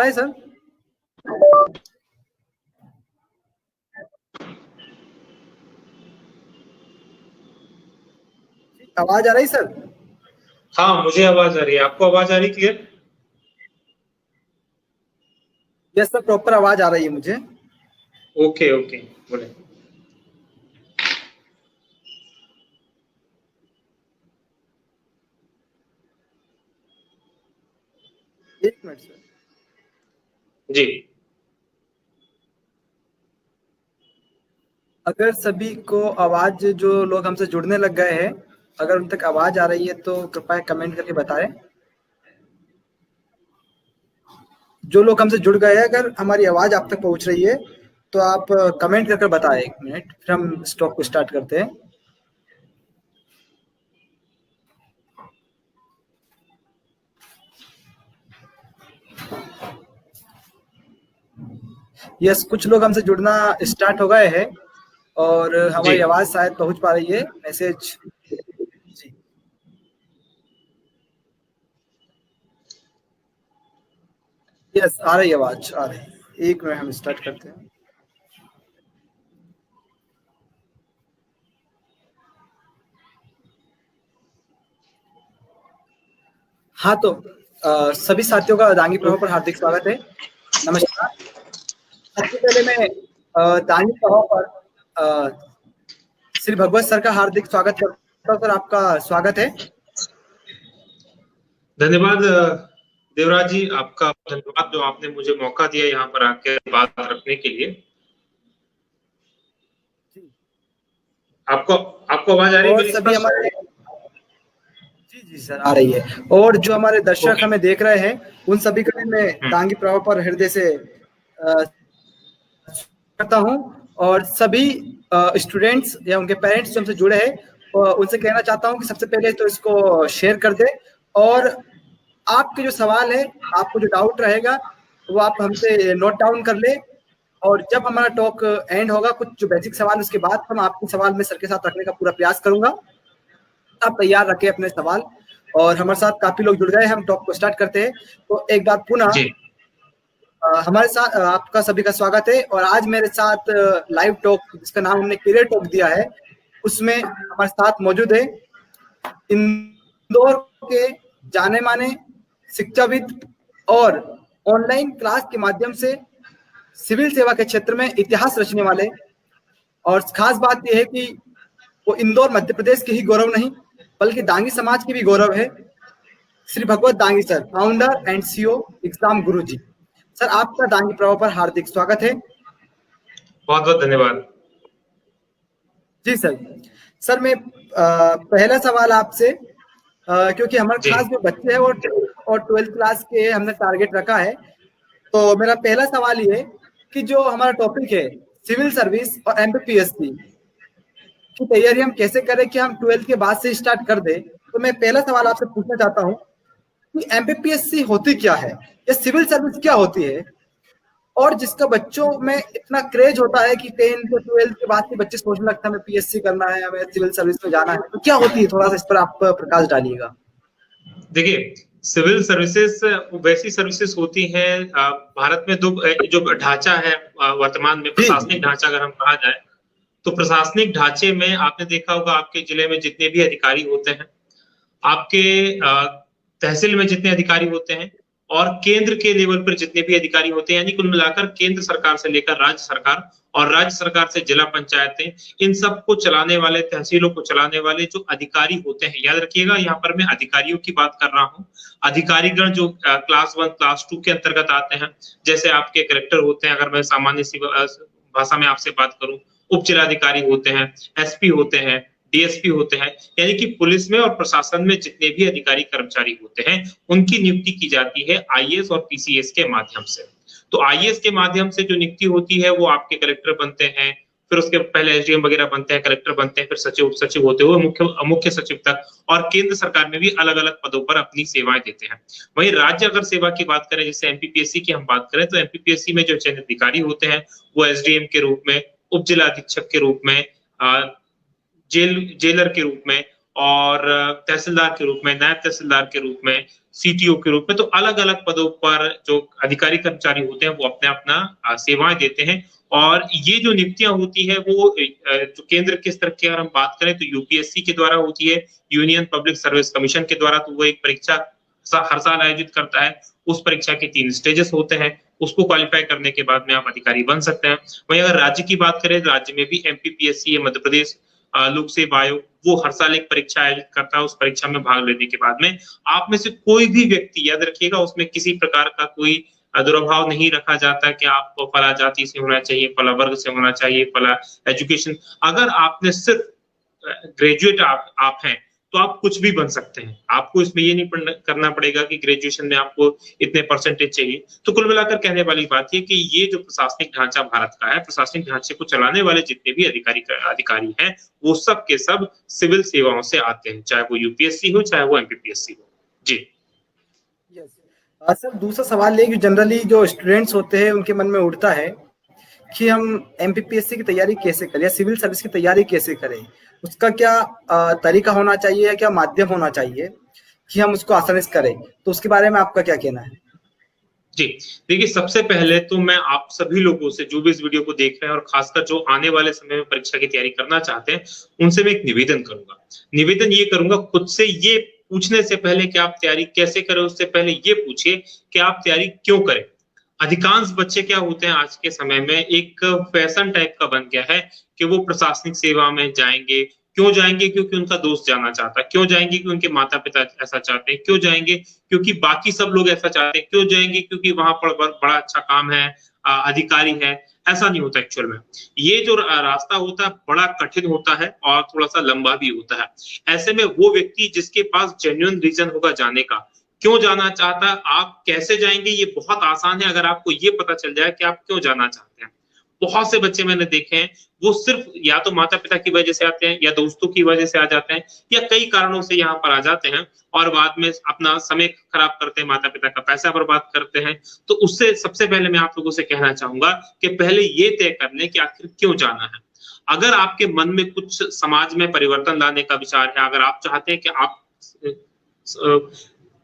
रहा है सर? आवाज आ रही सर? हाँ, मुझे आवाज आ रही है। आपको आवाज आ रही क्लियर? यस सर, प्रॉपर आवाज आ रही है मुझे। ओके ओके, बोले। एक मिनट सर। जी। अगर सभी को आवाज, जो लोग हमसे जुड़ने लग गए हैं, अगर उन तक आवाज आ रही है तो कृपया कमेंट करके बताएं। जो लोग हमसे जुड़ गए हैं, अगर हमारी आवाज आप तक पहुंच रही है तो आप कमेंट करके बताएं। 1 मिनट, फिर हम स्टॉक को स्टार्ट करते हैं। यस, कुछ लोग हमसे जुड़ना स्टार्ट हो गए हैं और हमारी जी। आवाज शायद पहुंच पा रही है। मैसेज जी। यस, आ रही है आवाज, आ रही है। 1 मिनट, हम स्टार्ट करते हैं। हाँ तो सभी साथियों का दांगी प्रभाव पर हार्दिक स्वागत है। नमस्कार। सबसे पहले मैं दांगी प्रभाव पर श्री भगवत सर का हार्दिक स्वागत करता हूँ। सर, आपका स्वागत है। धन्यवाद देवराज जी, आपका धन्यवाद जो आपने मुझे मौका दिया यहाँ पर आकर बात रखने के लिए। आपको आपको आवाज आ रही है और मेरी सभी स्पष्ट? हमारे जी जी सर, आ रही है। और जो हमारे दर्शक ओके। हमें देख रहे हैं, उन सभी का भी मैं दांगी प्रभाव पर हृदय से करता हूँ। और सभी स्टूडेंट्स या उनके पेरेंट्स जो हमसे जुड़े हैं, उनसे कहना चाहता हूँ कि सबसे पहले तो इसको शेयर कर दे। और आपके जो सवाल है, आपको जो डाउट रहेगा, वो आप हमसे नोट डाउन कर ले। और जब हमारा टॉक एंड होगा, कुछ जो बेसिक सवाल, उसके बाद हम आपके सवाल में सर के साथ रखने का पूरा प्रयास करूंगा। आप तैयार रखें अपने सवाल। और हमारे साथ काफी लोग जुड़ गए, हम टॉक को स्टार्ट करते हैं। तो एक बार पुनः जी। हमारे साथ आपका सभी का स्वागत है। और आज मेरे साथ लाइव टॉक, जिसका नाम हमने करियर टॉक दिया है, उसमें हमारे साथ मौजूद है इंदौर के जाने माने शिक्षाविद और ऑनलाइन क्लास के माध्यम से सिविल सेवा के क्षेत्र में इतिहास रचने वाले। और खास बात यह है कि वो इंदौर मध्य प्रदेश के ही गौरव नहीं, बल्कि दांगी समाज की भी गौरव है। Shri Bhagwat Dangi sir, founder and CEO exam Guru ji. Sir, आपका दांगी प्रभाव पर हार्दिक स्वागत है। बहुत बहुत धन्यवाद। जी सर। सर, मैं पहला सवाल आपसे, क्योंकि हमारे जी। खास जो बच्चे हैं वो और 12th क्लास के हमने टारगेट रखा है, तो मेरा पहला सवाल ये कि जो हमारा टॉपिक है सिविल सर्विस और एमपीपीएससी की तैयारी हम कैसे करें, कि हम 12th के बाद से स्टार्ट कर दें। तो मैं पहला सवाल आपसे पूछना चाहता हूँ कि एमपीपीएससी होती क्या है, या सिविल सर्विस क्या होती है। और जिसका बच्चों में इतना क्रेज होता है कि 10th 12th के बाद के बच्चे सोचने लगते हैं हमें पीएससी करना है, हमें सिविल सर्विस में जाना है, तो क्या होती है, थोड़ा सा इस पर आप प्रकाश डालिएगा। देखिए, सिविल सर्विसेज वैसी सर्विसेज होती हैं, भारत में दो जो ढांचा है वर्तमान में, प्रशासनिक ढांचा अगर हम कहा जाए, तो प्रशासनिक ढांचे में आपने देखा होगा आपके जिले में जितने भी अधिकारी होते हैं, आपके तहसील में जितने अधिकारी होते हैं, और केंद्र के लेवल पर जितने भी अधिकारी होते हैं, यानी कुल मिलाकर केंद्र सरकार से लेकर राज्य सरकार और राज्य सरकार से जिला पंचायतें, इन सब को चलाने वाले, तहसीलों को चलाने वाले जो अधिकारी होते हैं, याद रखिएगा यहाँ पर मैं अधिकारियों की बात कर रहा हूँ। अधिकारीगण जो क्लास 1 क्लास 2 के अंतर्गत आते हैं, जैसे आपके कलेक्टर होते हैं, अगर मैं सामान्य सी भाषा में आपसे बात करूं, उप जिलाधिकारी होते हैं, एसपी होते हैं, डीएसपी होते हैं, यानी कि पुलिस में और प्रशासन में जितने भी अधिकारी कर्मचारी होते हैं, उनकी नियुक्ति की जाती है आईएएस और पीसीएस के माध्यम से। तो आईएएस के माध्यम से जो नियुक्ति होती है वो आपके कलेक्टर बनते हैं, फिर उसके पहले एसडीएम वगैरह बनते हैं, कलेक्टर बनते हैं, फिर सचिव, उप सचिव होते हुए मुख्य सचिव तक, और केंद्र सरकार में भी अलग अलग पदों पर अपनी सेवाएं देते हैं। वहीं राज्य अगर सेवा की बात करें, जैसे एमपीपीएससी की हम बात करें, तो एमपीपीएससी में जो चयनित अधिकारी होते हैं वो एसडीएम के रूप में, उप जिला अधीक्षक के रूप में, जेलर के रूप में, और तहसीलदार के रूप में, नायब तहसीलदार के रूप में, सीटीओ के रूप में, तो अलग अलग पदों पर जो अधिकारी कर्मचारी होते हैं वो अपने अपना सेवाएं देते हैं। और ये जो नियुक्तियां होती है वो जो केंद्र के स्तर की अगर हम बात करें तो यूपीएससी के द्वारा होती है, यूनियन पब्लिक सर्विस कमीशन के द्वारा। तो वो एक परीक्षा हर साल आयोजित करता है। उस परीक्षा के 3 स्टेजेस होते हैं, उसको क्वालिफाई करने के बाद में आप अधिकारी बन सकते हैं। वहीं अगर राज्य की बात करें, राज्य में भी एमपीपीएससी मध्य प्रदेश लोक सेवा आयोग, वो हर साल एक परीक्षा आयोजित करता है। उस परीक्षा में भाग लेने के बाद में आप में से कोई भी व्यक्ति, याद रखिएगा, उसमें किसी प्रकार का कोई दुर्भाव नहीं रखा जाता कि आप फला जाति से होना चाहिए, फला वर्ग से होना चाहिए, फला एजुकेशन। अगर आपने सिर्फ ग्रेजुएट आप हैं तो आप कुछ भी बन सकते हैं। आपको इसमें ये नहीं करना पड़ेगा कि ग्रेजुएशन में आपको इतने परसेंटेज चाहिए। तो कुल मिलाकर कहने वाली बात ये कि ये जो प्रशासनिक ढांचा भारत का है, प्रशासनिक ढांचे को चलाने वाले जितने भी अधिकारी हैं, वो सब के सब सिविल सेवाओं से आते हैं, चाहे वो यूपीएससी हो, चाहे वो एमपीपीएससी हो। जी सर, दूसरा सवाल ये कि जनरली जो स्टूडेंट्स होते हैं उनके मन में उठता है कि हम एमपीपीएससी की तैयारी कैसे करें या सिविल सर्विस की तैयारी कैसे करें, उसका क्या तरीका होना चाहिए या क्या माध्यम होना चाहिए कि हम उसको आसानी से करें, तो उसके बारे में आपका क्या कहना है? जी देखिए, सबसे पहले तो मैं आप सभी लोगों से जो भी इस वीडियो को देख रहे हैं और खासकर जो आने वाले समय में परीक्षा की तैयारी करना चाहते हैं, उनसे मैं एक निवेदन करूंगा। निवेदन ये करूंगा, खुद से ये पूछने से पहले कि आप तैयारी कैसे करें, उससे पहले ये पूछिए कि आप तैयारी क्यों करें। अधिकांश बच्चे क्या होते हैं आज के समय में, एक फैशन टाइप का बन गया है कि वो प्रशासनिक सेवा में जाएंगे। क्यों जाएंगे? क्योंकि उनका दोस्त जाना चाहता है। क्यों जाएंगे? क्योंकि उनके माता पिता ऐसा चाहते हैं। क्यों जाएंगे? क्योंकि बाकी सब लोग ऐसा चाहते हैं। क्यों जाएंगे? क्योंकि वहां पर बड़ा अच्छा काम है, अधिकारी है। ऐसा नहीं होता एक्चुअल में। ये जो रास्ता होता है बड़ा कठिन होता है और थोड़ा सा लंबा भी होता है। ऐसे में वो व्यक्ति जिसके पास जेन्युइन रीजन होगा जाने का, क्यों जाना चाहता है, आप कैसे जाएंगे, ये बहुत आसान है अगर आपको ये पता चल जाए कि आप क्यों जाना चाहते हैं। बहुत से बच्चे मैंने देखे हैं, वो सिर्फ या तो माता पिता की वजह से आते हैं, या दोस्तों की वजह से आ जाते हैं, या कई कारणों से यहाँ पर आ जाते हैं और बाद में अपना समय खराब करते हैं, माता पिता का पैसा बर्बाद करते हैं। तो उससे सबसे पहले मैं आप लोगों से कहना चाहूंगा कि पहले ये तय कर लें कि आखिर क्यों जाना है। अगर आपके मन में कुछ समाज में परिवर्तन लाने का विचार है, अगर आप चाहते हैं कि आप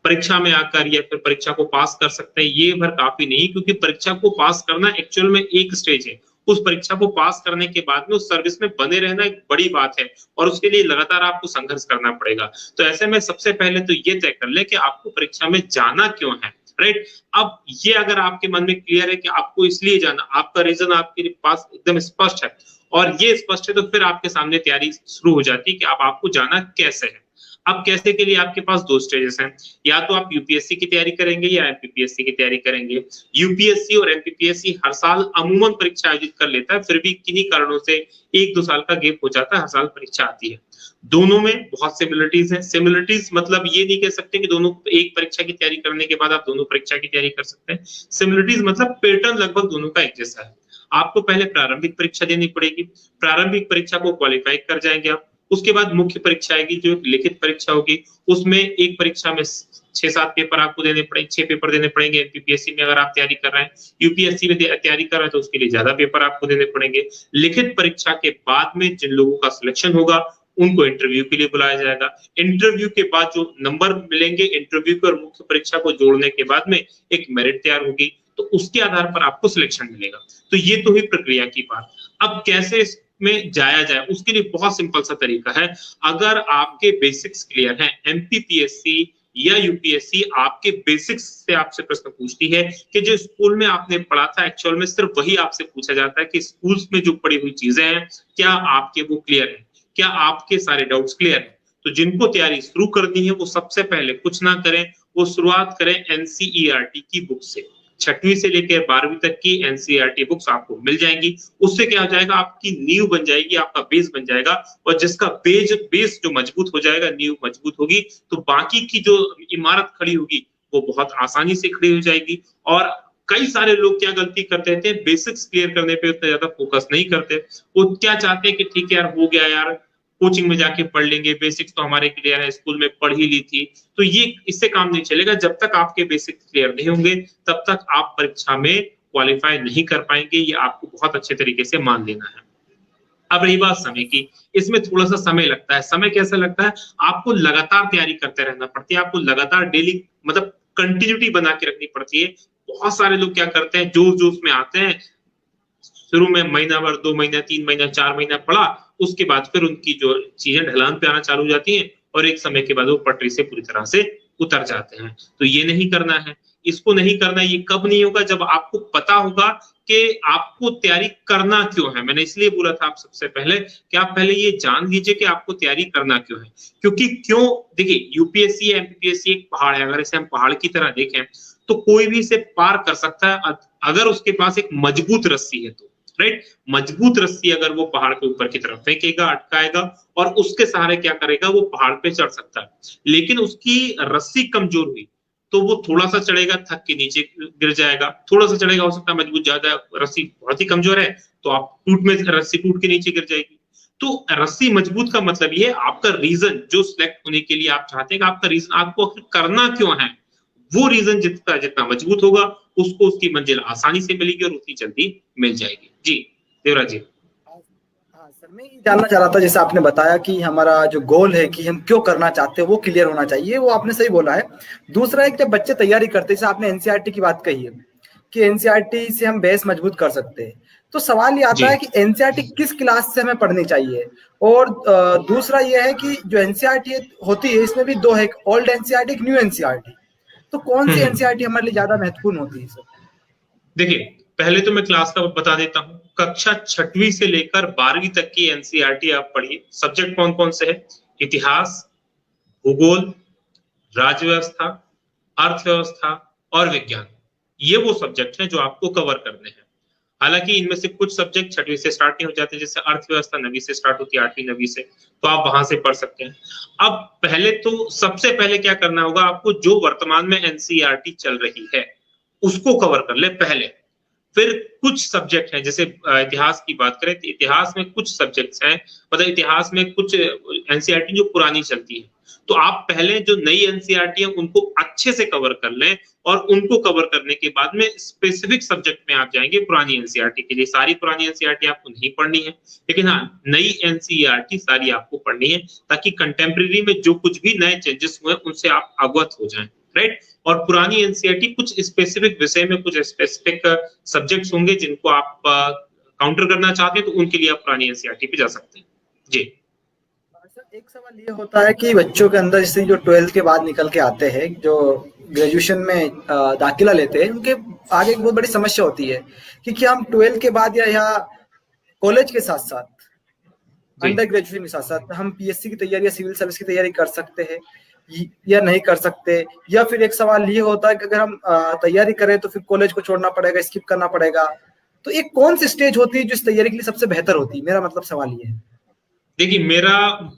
परीक्षा में आकर या फिर परीक्षा को पास कर सकते हैं, ये भर काफी नहीं, क्योंकि परीक्षा को पास करना एक्चुअल में एक स्टेज है। उस परीक्षा को पास करने के बाद में उस सर्विस में बने रहना एक बड़ी बात है और उसके लिए लगातार आपको संघर्ष करना पड़ेगा। तो ऐसे में सबसे पहले तो ये तय कर ले कि आपको परीक्षा में जाना क्यों है, राइट। अब ये अगर आपके मन में क्लियर है कि आपको इसलिए जाना, आपका रीजन आपके पास एकदम स्पष्ट है और ये स्पष्ट है, तो फिर आपके सामने तैयारी शुरू हो जाती है कि अब आपको जाना कैसे है। अब कैसे के लिए आपके पास 2 स्टेजेस हैं, या तो आप यूपीएससी की तैयारी करेंगे या एमपीपीएससी की तैयारी करेंगे। यूपीएससी और एमपीपीएससी हर साल अमूमन परीक्षा आयोजित कर लेता है, फिर भी किन्हीं कारणों से 1-2 साल का गैप हो जाता है, हर साल परीक्षा आती है। दोनों में बहुत सिमिलरिटीज हैं। सिमिलरिटीज मतलब ये नहीं कह सकते कि दोनों एक परीक्षा की तैयारी करने के बाद आप दोनों परीक्षा की तैयारी कर सकते हैं। सिमिलरिटीज मतलब पैटर्न लगभग दोनों का एक जैसा है। आपको पहले प्रारंभिक परीक्षा देनी पड़ेगी, प्रारंभिक परीक्षा को क्वालिफाई कर जाएंगे आप, उसके बाद मुख्य परीक्षा आएगी जो लिखित परीक्षा होगी। उसमें एक परीक्षा में 6-7 पेपर आपको देने पड़ेंगे, 6 पेपर देने पड़ेंगे। एमपीपीएससी में अगर आप तैयारी कर रहे हैं, यूपीएससी में तैयारी कर रहे हैं तो उसके लिए ज्यादा पेपर आपको देने पड़ेंगे। लिखित परीक्षा के बाद में जिन लोगों का सिलेक्शन होगा उनको इंटरव्यू के लिए बुलाया जाएगा। इंटरव्यू के बाद जो नंबर मिलेंगे, इंटरव्यू के और मुख्य परीक्षा को जोड़ने के बाद में एक मेरिट तैयार होगी, तो उसके आधार पर आपको सिलेक्शन मिलेगा। तो ये तो हुई प्रक्रिया की बात। अब कैसे में जाया जाए, उसके लिए बहुत सिंपल सा तरीका है। अगर आपके बेसिक्स क्लियर हैं, एमपीपीएससी या यूपीएससी आपके बेसिक्स से आपसे प्रश्न पूछती है कि जो स्कूल में आपने पढ़ा था एक्चुअल में सिर्फ वही आपसे पूछा जाता है कि स्कूल्स में जो पढ़ी हुई चीजें हैं क्या आपके वो क्लियर है, क्या आपके सारे डाउट्स क्लियर है। तो जिनको तैयारी शुरू करनी है वो सबसे पहले कुछ ना करें, वो शुरुआत करें एनसीईआरटी की बुक से। 6वीं से लेकर 12वीं तक की एनसीईआरटी बुक्स आपको मिल जाएंगी। उससे क्या हो जाएगा, आपकी नींव बन जाएगी, आपका बेस बन जाएगा, और जिसका बेस जो मजबूत हो जाएगा, नींव मजबूत होगी, तो बाकी की जो इमारत खड़ी होगी वो बहुत आसानी से खड़ी हो जाएगी। और कई सारे लोग क्या गलती करते हैं, बेसिक्स क्लियर करने पे उतना ज्यादा फोकस नहीं करते। वो क्या चाहते हैं कि ठीक है यार, हो गया यार, कोचिंग में जाके पढ़ लेंगे, बेसिक्स तो हमारे क्लियर है, स्कूल में पढ़ ही ली थी। तो ये इससे काम नहीं चलेगा। जब तक आपके बेसिक्स क्लियर नहीं होंगे तब तक आप परीक्षा में क्वालिफाई नहीं कर पाएंगे। ये आपको बहुत अच्छे तरीके से मान लेना है। अब रही बात समय की, इसमें थोड़ा सा समय लगता है। समय कैसे लगता है? आपको लगातार तैयारी करते रहना पड़ती है, आपको लगातार डेली मतलब कंटिन्यूटी बना के रखनी पड़ती है। बहुत सारे लोग क्या करते हैं, जोश जोश में आते हैं, शुरू में महीना भर, 2 महीना, 3 महीना, 4 महीना पढ़ा, उसके बाद फिर उनकी जो चीजें ढलान पे आना चालू हो जाती हैं और एक समय के बाद वो पटरी से पूरी तरह से उतर जाते हैं। तो ये नहीं करना है, इसको नहीं करना है। ये कब नहीं होगा? जब आपको पता होगा कि आपको तैयारी करना क्यों है। मैंने इसलिए बोला था आप सबसे पहले कि आप पहले ये जान लीजिए कि आपको तैयारी करना क्यों है। क्योंकि क्यों, देखिए यूपीएससी एमपीएससी एक पहाड़ है, अगर इसे हम पहाड़ की तरह देखें तो कोई भी इसे पार कर सकता है अगर उसके पास एक मजबूत रस्सी है तो, राइट। मजबूत रस्सी अगर वो पहाड़ के ऊपर की तरफ फेंकेगा, अटकाएगा और उसके सहारे क्या करेगा, वो पहाड़ पे चढ़ सकता है। लेकिन उसकी रस्सी कमजोर हुई तो वो थोड़ा सा चढ़ेगा, थक के नीचे गिर जाएगा। थोड़ा सा चढ़ेगा, हो सकता है मजबूत ज्यादा, रस्सी बहुत ही कमजोर है तो आप रस्सी टूट के नीचे गिर जाएगी। तो रस्सी मजबूत का मतलब ये है आपका रीजन जो सिलेक्ट होने के लिए आप चाहते हैं, आपका रीजन आपको करना क्यों है, वो रीजन जितना जितना मजबूत होगा उसको उसकी मंजिल आसानी से मिलेगी और उतनी जल्दी मिल जाएगी। जी देवराज जी। हाँ सर, मैं ये जानना चाह रहा था, जैसे आपने बताया कि हमारा जो गोल है कि हम क्यों करना चाहते हैं वो क्लियर होना चाहिए, वो आपने सही बोला है। दूसरा एक, जब बच्चे तैयारी करते हैं, जैसे आपने एनसीईआरटी की बात कही है कि एनसीईआरटी से हम बेस मजबूत कर सकते हैं, तो सवाल ये आता है कि एनसीईआरटी किस क्लास से हमें पढ़नी चाहिए। और दूसरा ये है कि जो एनसीईआरटी होती है इसमें भी दो है, एक ओल्ड एनसीईआरटी, एक न्यू एनसीईआरटी। तो कौन सी एनसीईआरटी हमारे लिए ज्यादा महत्वपूर्ण होती है सर? देखिए, पहले तो मैं क्लास का बता देता हूँ। कक्षा 6वीं से लेकर 12वीं तक की एनसीईआरटी आप पढ़िए। सब्जेक्ट कौन कौन से हैं? इतिहास, भूगोल, राज्य व्यवस्था, अर्थव्यवस्था और विज्ञान। ये वो सब्जेक्ट हैं जो आपको कवर करने हैं। हालांकि इनमें से कुछ सब्जेक्ट 6वीं से स्टार्ट नहीं हो जाते, जैसे अर्थव्यवस्था 9वीं से स्टार्ट होती है, 8वीं 9वीं से, तो आप वहां से पढ़ सकते हैं। अब पहले तो सबसे पहले क्या करना होगा आपको, जो वर्तमान में एनसीईआरटी चल रही है उसको कवर कर ले पहले। फिर कुछ सब्जेक्ट हैं, जैसे इतिहास की बात करें तो इतिहास में कुछ सब्जेक्ट्स हैं, मतलब इतिहास में कुछ एनसीईआरटी जो पुरानी चलती है, तो आप पहले जो नई एनसीईआरटी है उनको अच्छे से कवर कर लें और उनको कवर करने के बाद में स्पेसिफिक सब्जेक्ट में आप जाएंगे पुरानी एनसीईआरटी के लिए। सारी पुरानी एनसीईआरटी आपको नहीं पढ़नी है, लेकिन हाँ नई एनसीईआरटी सारी आपको पढ़नी है, ताकि कंटेम्प्रेरी में जो कुछ भी नए चेंजेस हुए उनसे आप अवगत हो जाएं, राइट। और पुरानी एनसीईआरटी कुछ स्पेसिफिक विषय में कुछ स्पेसिफिक सब्जेक्ट्स होंगे जिनको आप काउंटर करना चाहते हैं, तो उनके लिए आप पुरानी एनसीईआरटी पे जा सकते हैं। जी सर, एक सवाल ये होता है कि बच्चों के अंदर, जैसे जो 12th के बाद निकल के आते हैं, जो ग्रेजुएशन में दाखिला लेते हैं, उनके आगे एक बहुत बड़ी समस्या होती है कि क्या हम 12th के बाद या कॉलेज के साथ साथ, अंडर ग्रेजुएशन के साथ साथ हम पीएससी की तैयारी या सिविल सर्विस की तैयारी कर सकते हैं या नहीं कर सकते। या फिर एक सवाल ये होता है कि अगर हम तैयारी करें तो फिर कॉलेज को छोड़ना पड़ेगा, स्किप करना पड़ेगा। तो एक कौन सी स्टेज होती है जो इस तैयारी के लिए सबसे बेहतर होती है? मेरा मतलब सवाल ये है। देखिए, मेरा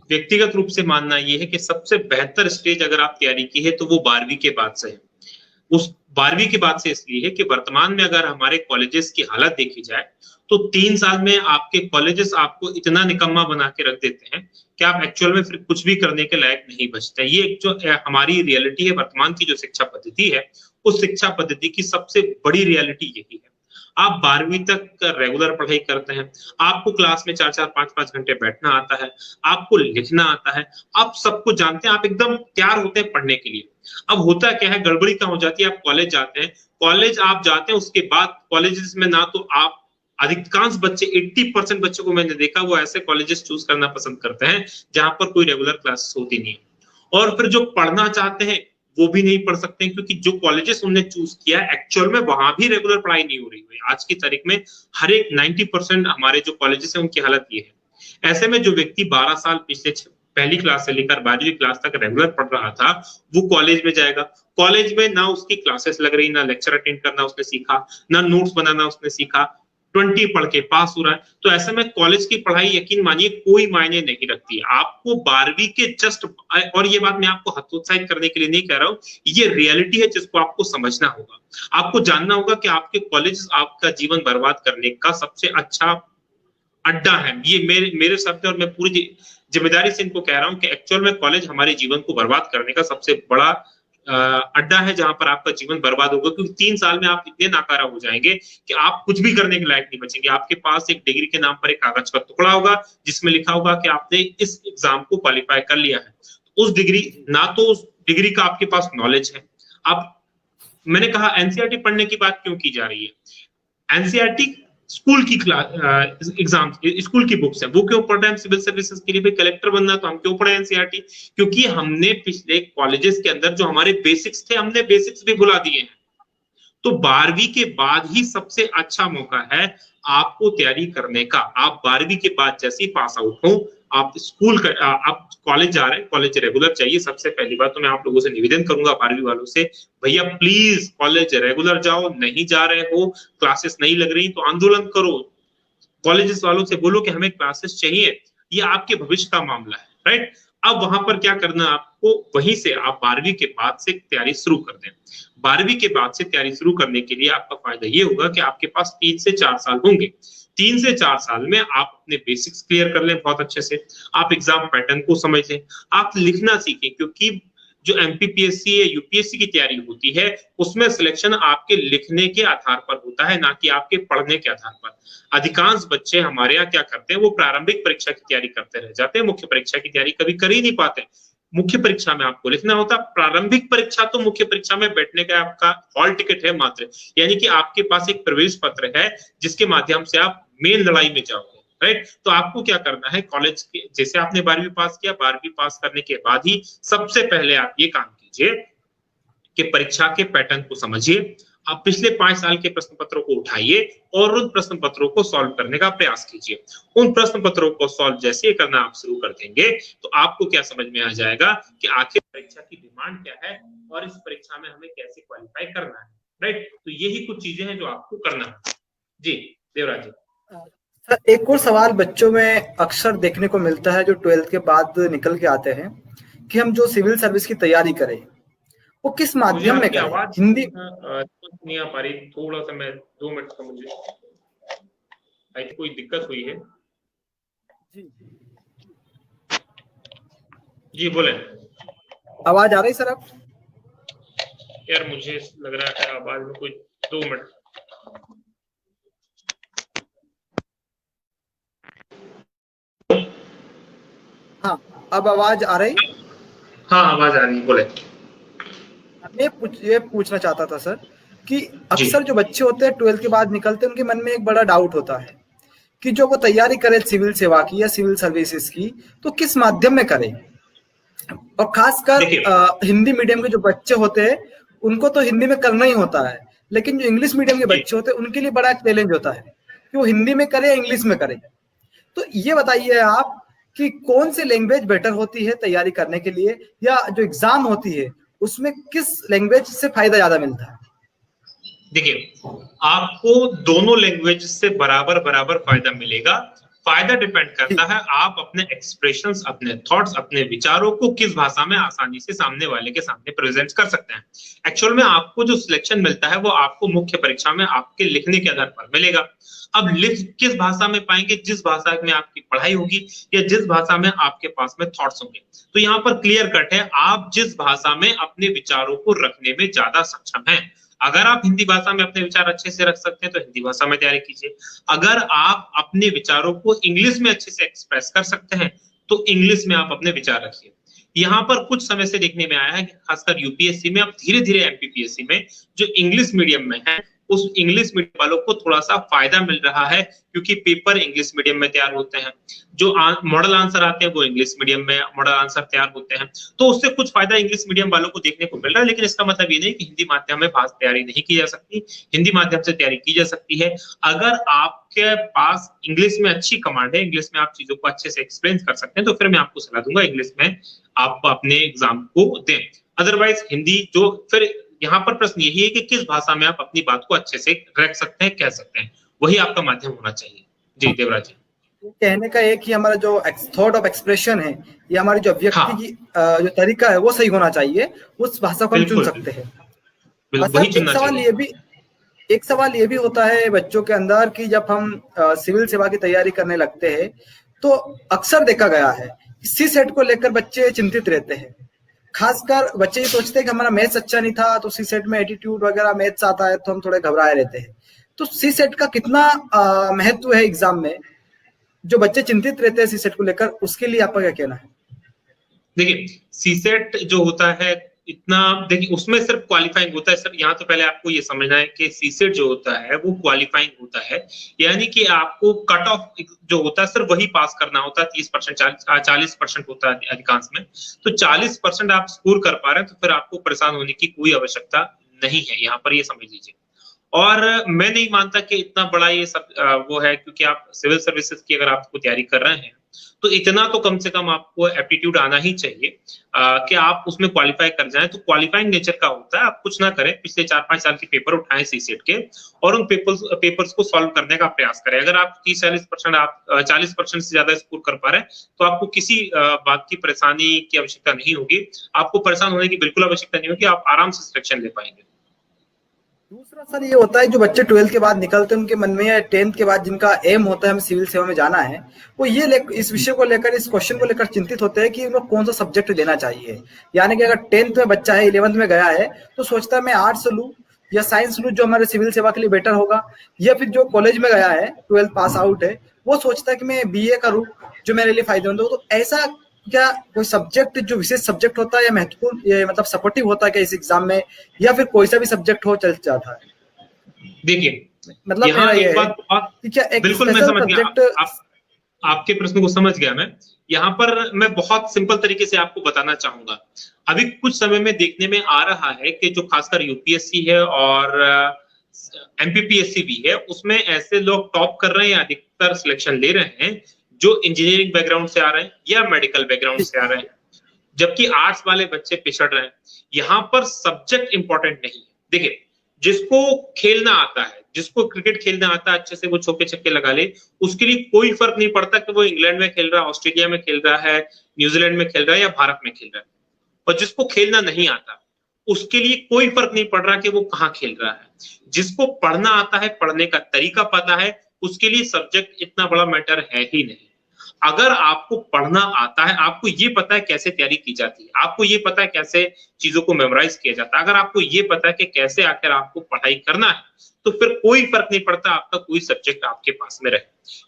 व्यक्तिगत रूप से मानना यह है कि सबसे बेहतर स्टेज अगर आप तैयारी की है तो वो 12वीं के बाद से है। उस 12वीं के बाद से इसलिए है कि वर्तमान में अगर हमारे कॉलेजेस की हालत देखी जाए तो 3 साल में आपके कॉलेजेस आपको इतना निकम्मा बना के रख देते हैं कि आप एक्चुअल में फिर कुछ भी करने के लायक नहीं बचते। ये जो हमारी रियलिटी है, वर्तमान की जो शिक्षा पद्धति है, उस शिक्षा पद्धति की सबसे बड़ी रियलिटी यही है। आप 12वीं तक रेगुलर पढ़ाई करते हैं, आपको क्लास में 4-4 5-5 घंटे बैठना आता है, आपको लिखना आता है, आप सब कुछ जानते हैं, आप एकदम तैयार होते हैं पढ़ने के लिए। अब होता क्या है, गड़बड़ी क्या हो जाती है, आप कॉलेज जाते हैं, कॉलेज आप जाते हैं, उसके बाद कॉलेजेस में ना तो आप, अधिकांश बच्चे 80% बच्चों को मैंने देखा वो ऐसे कॉलेजेस चूज करना पसंद करते हैं जहां पर कोई रेगुलर क्लासेस होती नहीं है। और फिर जो पढ़ना चाहते हैं वो भी नहीं पढ़ सकते हैं, क्योंकि जो कॉलेजेस उन्होंने चूज किया एक्चुअल में वहां भी रेगुलर पढ़ाई नहीं हो रही है। आज की तारीख में हर एक 90% हमारे जो कॉलेजेस हैं उनकी हालत ये है। ऐसे में जो व्यक्ति 12 साल पिछले पहली क्लास से लेकर 12वीं क्लास तक रेगुलर पढ़ रहा था, वो कॉलेज में जाएगा, कॉलेज में ना उसकी क्लासेस लग रही, ना लेक्चर अटेंड करना उसने सीखा, ना नोट्स बनाना उसने सीखा, 20 पढ़ के पास हो रहा है। तो ऐसे में कॉलेज की पढ़ाई यकीन मानिए कोई मायने नहीं रखती है। आपको 12वीं के जस्ट, और ये बात मैं आपको हतोत्साहित करने के लिए नहीं कह रहा हूं, ये रियलिटी है जिसको आपको समझना होगा। आपको जानना होगा कि आपके कॉलेज आपका जीवन बर्बाद करने का सबसे अच्छा अड्डा है। ये मेरे शब्द और मैं पूरी जिम्मेदारी से इनको कह रहा हूं कि एक्चुअल में कॉलेज हमारे जीवन को बर्बाद करने का सबसे बड़ा अड्डा है जहां पर आपका जीवन बर्बाद होगा, क्योंकि 3 साल में आप इतने नाकारा हो जाएंगे कि आप कुछ भी करने के लायक नहीं बचेंगे। आपके पास एक डिग्री के नाम पर एक कागज का टुकड़ा होगा जिसमें लिखा होगा कि आपने इस एग्जाम को क्वालिफाई कर लिया है। उस डिग्री, ना तो उस डिग्री का आपके पास नॉलेज है। आप, मैंने कहा एनसीईआरटी पढ़ने की बात क्यों की जा रही है। एनसीईआरटी स्कूल की क्लास एग्जाम, स्कूल की बुक्स है, वो क्यों पढ़ रहे हैं सिविल सर्विसेज के लिए। भाई कलेक्टर बनना तो हम क्यों पढ़े एनसीईआरटी, क्योंकि हमने पिछले कॉलेजेस के अंदर जो हमारे बेसिक्स थे, हमने बेसिक्स भी भुला दिए हैं। तो 12वीं के बाद ही सबसे अच्छा मौका है आपको तैयारी करने का। आप 12वीं के बाद जैसे ही पास आउट हो, आप स्कूल का, आप कॉलेज जा रहे हैं, कॉलेज रेगुलर चाहिए। सबसे पहली बात तो मैं आप लोगों से निवेदन करूंगा 12वीं वालों से, भैया प्लीज कॉलेज रेगुलर जाओ। नहीं जा रहे हो, क्लासेस नहीं लग रही तो आंदोलन करो, कॉलेजेस वालों से बोलो कि हमें क्लासेस चाहिए। ये आपके भविष्य का मामला है, राइट। अब वहां पर क्या करना आपको, वहीं से आप 12वीं के बाद से तैयारी शुरू कर दें। 12वीं के बाद से तैयारी शुरू करने के लिए आपका फायदा ये होगा कि आपके पास 3 से 4 साल होंगे। 3 से 4 साल में आप अपने बेसिक्स क्लियर कर लें बहुत अच्छे से, आप एग्जाम पैटर्न को समझ लें, आप लिखना सीखें, क्योंकि जो एमपीपीएससी या यूपीएससी की तैयारी होती है उसमें सिलेक्शन आपके लिखने के आधार पर होता है, ना कि आपके पढ़ने के आधार पर। अधिकांश बच्चे हमारे यहाँ क्या करते हैं, वो प्रारंभिक परीक्षा की तैयारी करते रह जाते हैं, मुख्य परीक्षा की तैयारी कभी कर ही नहीं पाते। मुख्य परीक्षा में आपको लिखना होता, प्रारंभिक परीक्षा तो मुख्य परीक्षा में बैठने का आपका हॉल टिकट है मात्र, यानी कि आपके पास एक प्रवेश पत्र है जिसके माध्यम से आप मेन लड़ाई में जाओगे, राइट। तो आपको क्या करना है, कॉलेज के जैसे आपने 12वीं पास किया, 12वीं पास करने के बाद ही सबसे पहले आप ये काम कीजिए कि परीक्षा के पैटर्न को समझिए। आप पिछले 5 साल के प्रश्न पत्रों को उठाइए और उन प्रश्न पत्रों को सॉल्व करने का प्रयास कीजिए। उन प्रश्न पत्रों को सॉल्व जैसे ही करना आप शुरू कर देंगे तो आपको क्या समझ में आ जाएगा कि आखिर परीक्षा की डिमांड क्या है और इस परीक्षा में हमें कैसे क्वालिफाई करना है, राइट। तो यही कुछ चीजें हैं जो आपको करना है। जी देवराज जी। सर एक और सवाल बच्चों में अक्सर देखने को मिलता है जो 12th के बाद निकल के आते हैं कि हम जो सिविल सर्विस की तैयारी करें वो किस माध्यम में करें। आवाज हिंदी नहीं आ पा रही, थोड़ा सा मैं 2 मिनट का मुझे आई कोई दिक्कत हुई है। जी बोले। आवाज आ रही सर अब? यार मुझे लग रहा है आवाज में कोई 2 मिनट। हाँ अब आवाज आ रही? हाँ आवाज आ रही है, बोले। मैं ये पूछना चाहता था सर कि अक्सर जो बच्चे होते हैं 12th के बाद निकलते हैं उनके मन में एक बड़ा डाउट होता है कि जो वो तैयारी करे सिविल सेवा की या सिविल सर्विसेज की तो किस माध्यम में करें। और खासकर हिंदी मीडियम के जो बच्चे होते हैं उनको तो हिंदी में करना ही होता है, लेकिन जो इंग्लिश मीडियम के बच्चे होते हैं उनके लिए बड़ा चैलेंज होता है कि वो हिंदी में करे या इंग्लिश में करे। तो ये बताइए आप कि कौन सी लैंग्वेज बेटर होती है तैयारी करने के लिए, या जो एग्जाम होती है उसमें किस लैंग्वेज से फायदा ज्यादा मिलता है? देखिए आपको दोनों लैंग्वेज से बराबर बराबर फायदा मिलेगा। फायदा डिपेंड करता है आप अपने एक्सप्रेशंस, अपने थॉट्स, अपने विचारों को किस भाषा में आसानी से सामने वाले के सामने प्रेजेंट कर सकते हैं। एक्चुअल में आपको जो सिलेक्शन मिलता है वो आपको मुख्य परीक्षा में आपके लिखने के आधार पर मिलेगा। अब लिख किस भाषा में पाएंगे, जिस भाषा में आपकी पढ़ाई होगी या जिस भाषा में आपके पास में थॉट्स होंगे। तो यहाँ पर क्लियर कट है, आप जिस भाषा में अपने विचारों को रखने में ज्यादा सक्षम हैं। अगर आप हिंदी भाषा में अपने विचार अच्छे से रख सकते हैं तो हिंदी भाषा में तैयारी कीजिए। अगर आप अपने विचारों को इंग्लिश में अच्छे से एक्सप्रेस कर सकते हैं तो इंग्लिश में आप अपने विचार रखिए। यहाँ पर कुछ समय से देखने में आया है कि खासकर यूपीएससी में, अब धीरे धीरे एमपीपीएससी में जो इंग्लिश मीडियम में है उस इंग्लिश मीडियम वालों को थोड़ा सा फायदा मिल रहा है, क्योंकि पेपर इंग्लिश मीडियम में तैयार होते हैं, जो मॉडल आंसर आते हैं वो इंग्लिश मीडियम में मॉडल आंसर तैयार होते हैं। तो उससे कुछ फायदा इंग्लिश मीडियम वालों को देखने को मिल रहा है, लेकिन इसका मतलब ये नहीं कि हिंदी माध्यम में भाषा तैयारी नहीं की जा सकती। हिंदी माध्यम से तैयारी की जा सकती है। अगर आपके पास इंग्लिश में अच्छी कमांड है, इंग्लिश में आप चीजों को अच्छे से एक्सप्लेन कर सकते हैं, तो फिर मैं आपको सलाह दूंगा इंग्लिश में आप अपने एग्जाम को दें। अदरवाइज हिंदी, जो फिर यहाँ पर प्रश्न यही है कि किस भाषा में आप अपनी बात को अच्छे से रख सकते हैं, कह सकते हैं, वही आपका माध्यम होना चाहिए। जी देवराज जी। कहने का एक ही हमारा जो थॉट ऑफ एक्सप्रेशन है, ये हमारी जो अभिव्यक्ति की जो तरीका है वो सही होना चाहिए, उस भाषा को हम चुन सकते हैं। एक सवाल ये भी होता है बच्चों के अंदर कि जब हम सिविल सेवा की तैयारी करने लगते हैं तो अक्सर देखा गया है सी सेट को लेकर बच्चे चिंतित रहते हैं। खासकर बच्चे ये सोचते हैं कि हमारा मैथ्स अच्छा नहीं था तो सी सेट में एटीट्यूड वगैरह मैथ्स आता है तो हम थोड़े घबराए रहते हैं। तो सी सेट का कितना महत्व है एग्जाम में, जो बच्चे चिंतित रहते हैं सी सेट को लेकर, उसके लिए आपका क्या कहना है? देखिए, सी सेट जो होता है इतना, देखिए उसमें सिर्फ क्वालिफाइंग होता है सर। यहाँ तो पहले आपको ये समझना है कि सी सेट जो होता है वो क्वालिफाइंग होता है, यानी कि आपको कट ऑफ जो होता है सिर्फ वही पास करना होता है। 30% 40% होता है अधिकांश में, तो 40% आप स्कोर कर पा रहे हैं तो फिर आपको परेशान होने की कोई आवश्यकता नहीं है, यहाँ पर ये समझ लीजिए। और मैं नहीं मानता कि इतना बड़ा ये सब वो है, क्योंकि आप सिविल सर्विसेज की अगर आपको तैयारी कर रहे हैं तो इतना तो कम से कम आपको एप्टीट्यूड आना ही चाहिए कि आप उसमें क्वालिफाई कर जाएं। तो क्वालिफाइंग नेचर का होता है, आप कुछ ना करें, पिछले 4-5 साल के पेपर उठाएं सी सेट के और उन पेपर्स को सॉल्व करने का प्रयास करें। अगर आप 30-40% आप 40% से ज्यादा स्कोर कर पा रहे हैं तो आपको किसी बात की परेशानी की आवश्यकता नहीं होगी, आपको परेशान होने की बिल्कुल आवश्यकता नहीं होगी, आप आराम से सिलेक्शन ले पाएंगे। दूसरा सर ये होता है जो बच्चे 12th के बाद निकलते हैं उनके मन में, या 10th के बाद जिनका एम होता है हमें सिविल सेवा में जाना है, वो ये इस विषय को लेकर, इस क्वेश्चन को लेकर चिंतित होते हैं कि उनको कौन सा सब्जेक्ट लेना चाहिए। यानी कि अगर 10th में बच्चा है, 11th में गया है तो सोचता है मैं आर्ट्स लूं या साइंस लूं जो हमारे सिविल सेवा के लिए बेटर होगा, या फिर जो कॉलेज में गया है 12th पास आउट है वो सोचता है कि मैं बीए करूं जो मेरे लिए फायदेमंद हो। तो ऐसा क्या कोई सब्जेक्ट जो विशेष सब्जेक्ट होता है या महत्वपूर्ण मतलब सपोर्टिव होता है क्या इस एग्जाम में, या फिर कोई सा भी सब्जेक्ट हो चल जाता है? देखिए मतलब यहाँ एक बात बहुत क्या एक बिल्कुल मैं समझ गया, आपके प्रश्न को समझ गया मैं। यहाँ पर मैं बहुत सिंपल तरीके से आपको बताना चाहूंगा। अभी कुछ समय में देखने में आ रहा है कि जो खासकर यूपीएससी है और एमपीपीएससी भी है, उसमें ऐसे लोग टॉप कर रहे हैं, अधिकतर सिलेक्शन ले रहे हैं जो इंजीनियरिंग बैकग्राउंड से आ रहे हैं या मेडिकल बैकग्राउंड से आ रहे हैं, जबकि आर्ट्स वाले बच्चे पिछड़ रहे हैं। यहाँ पर सब्जेक्ट इंपॉर्टेंट नहीं है। देखिए, जिसको खेलना आता है, जिसको क्रिकेट खेलना आता है अच्छे से, वो चौके छक्के लगा ले, उसके लिए कोई फर्क नहीं पड़ता कि वो इंग्लैंड में खेल रहा है, ऑस्ट्रेलिया में खेल रहा है, न्यूजीलैंड में खेल रहा है या भारत में खेल रहा है। और जिसको खेलना नहीं आता उसके लिए कोई फर्क नहीं पड़ रहा कि वो कहाँ खेल रहा है। जिसको पढ़ना आता है, पढ़ने का तरीका पता है, उसके लिए सब्जेक्ट इतना बड़ा मैटर है ही नहीं। अगर आपको पढ़ना आता है, आपको ये पता है कैसे तैयारी की जाती है, आपको ये पता है कैसे चीजों को मेमोराइज किया जाता है, अगर आपको ये पता है कि कैसे आखिर आपको पढ़ाई करना है, तो फिर कोई फर्क नहीं पड़ता आपका कोई सब्जेक्ट आपके पास में रहे।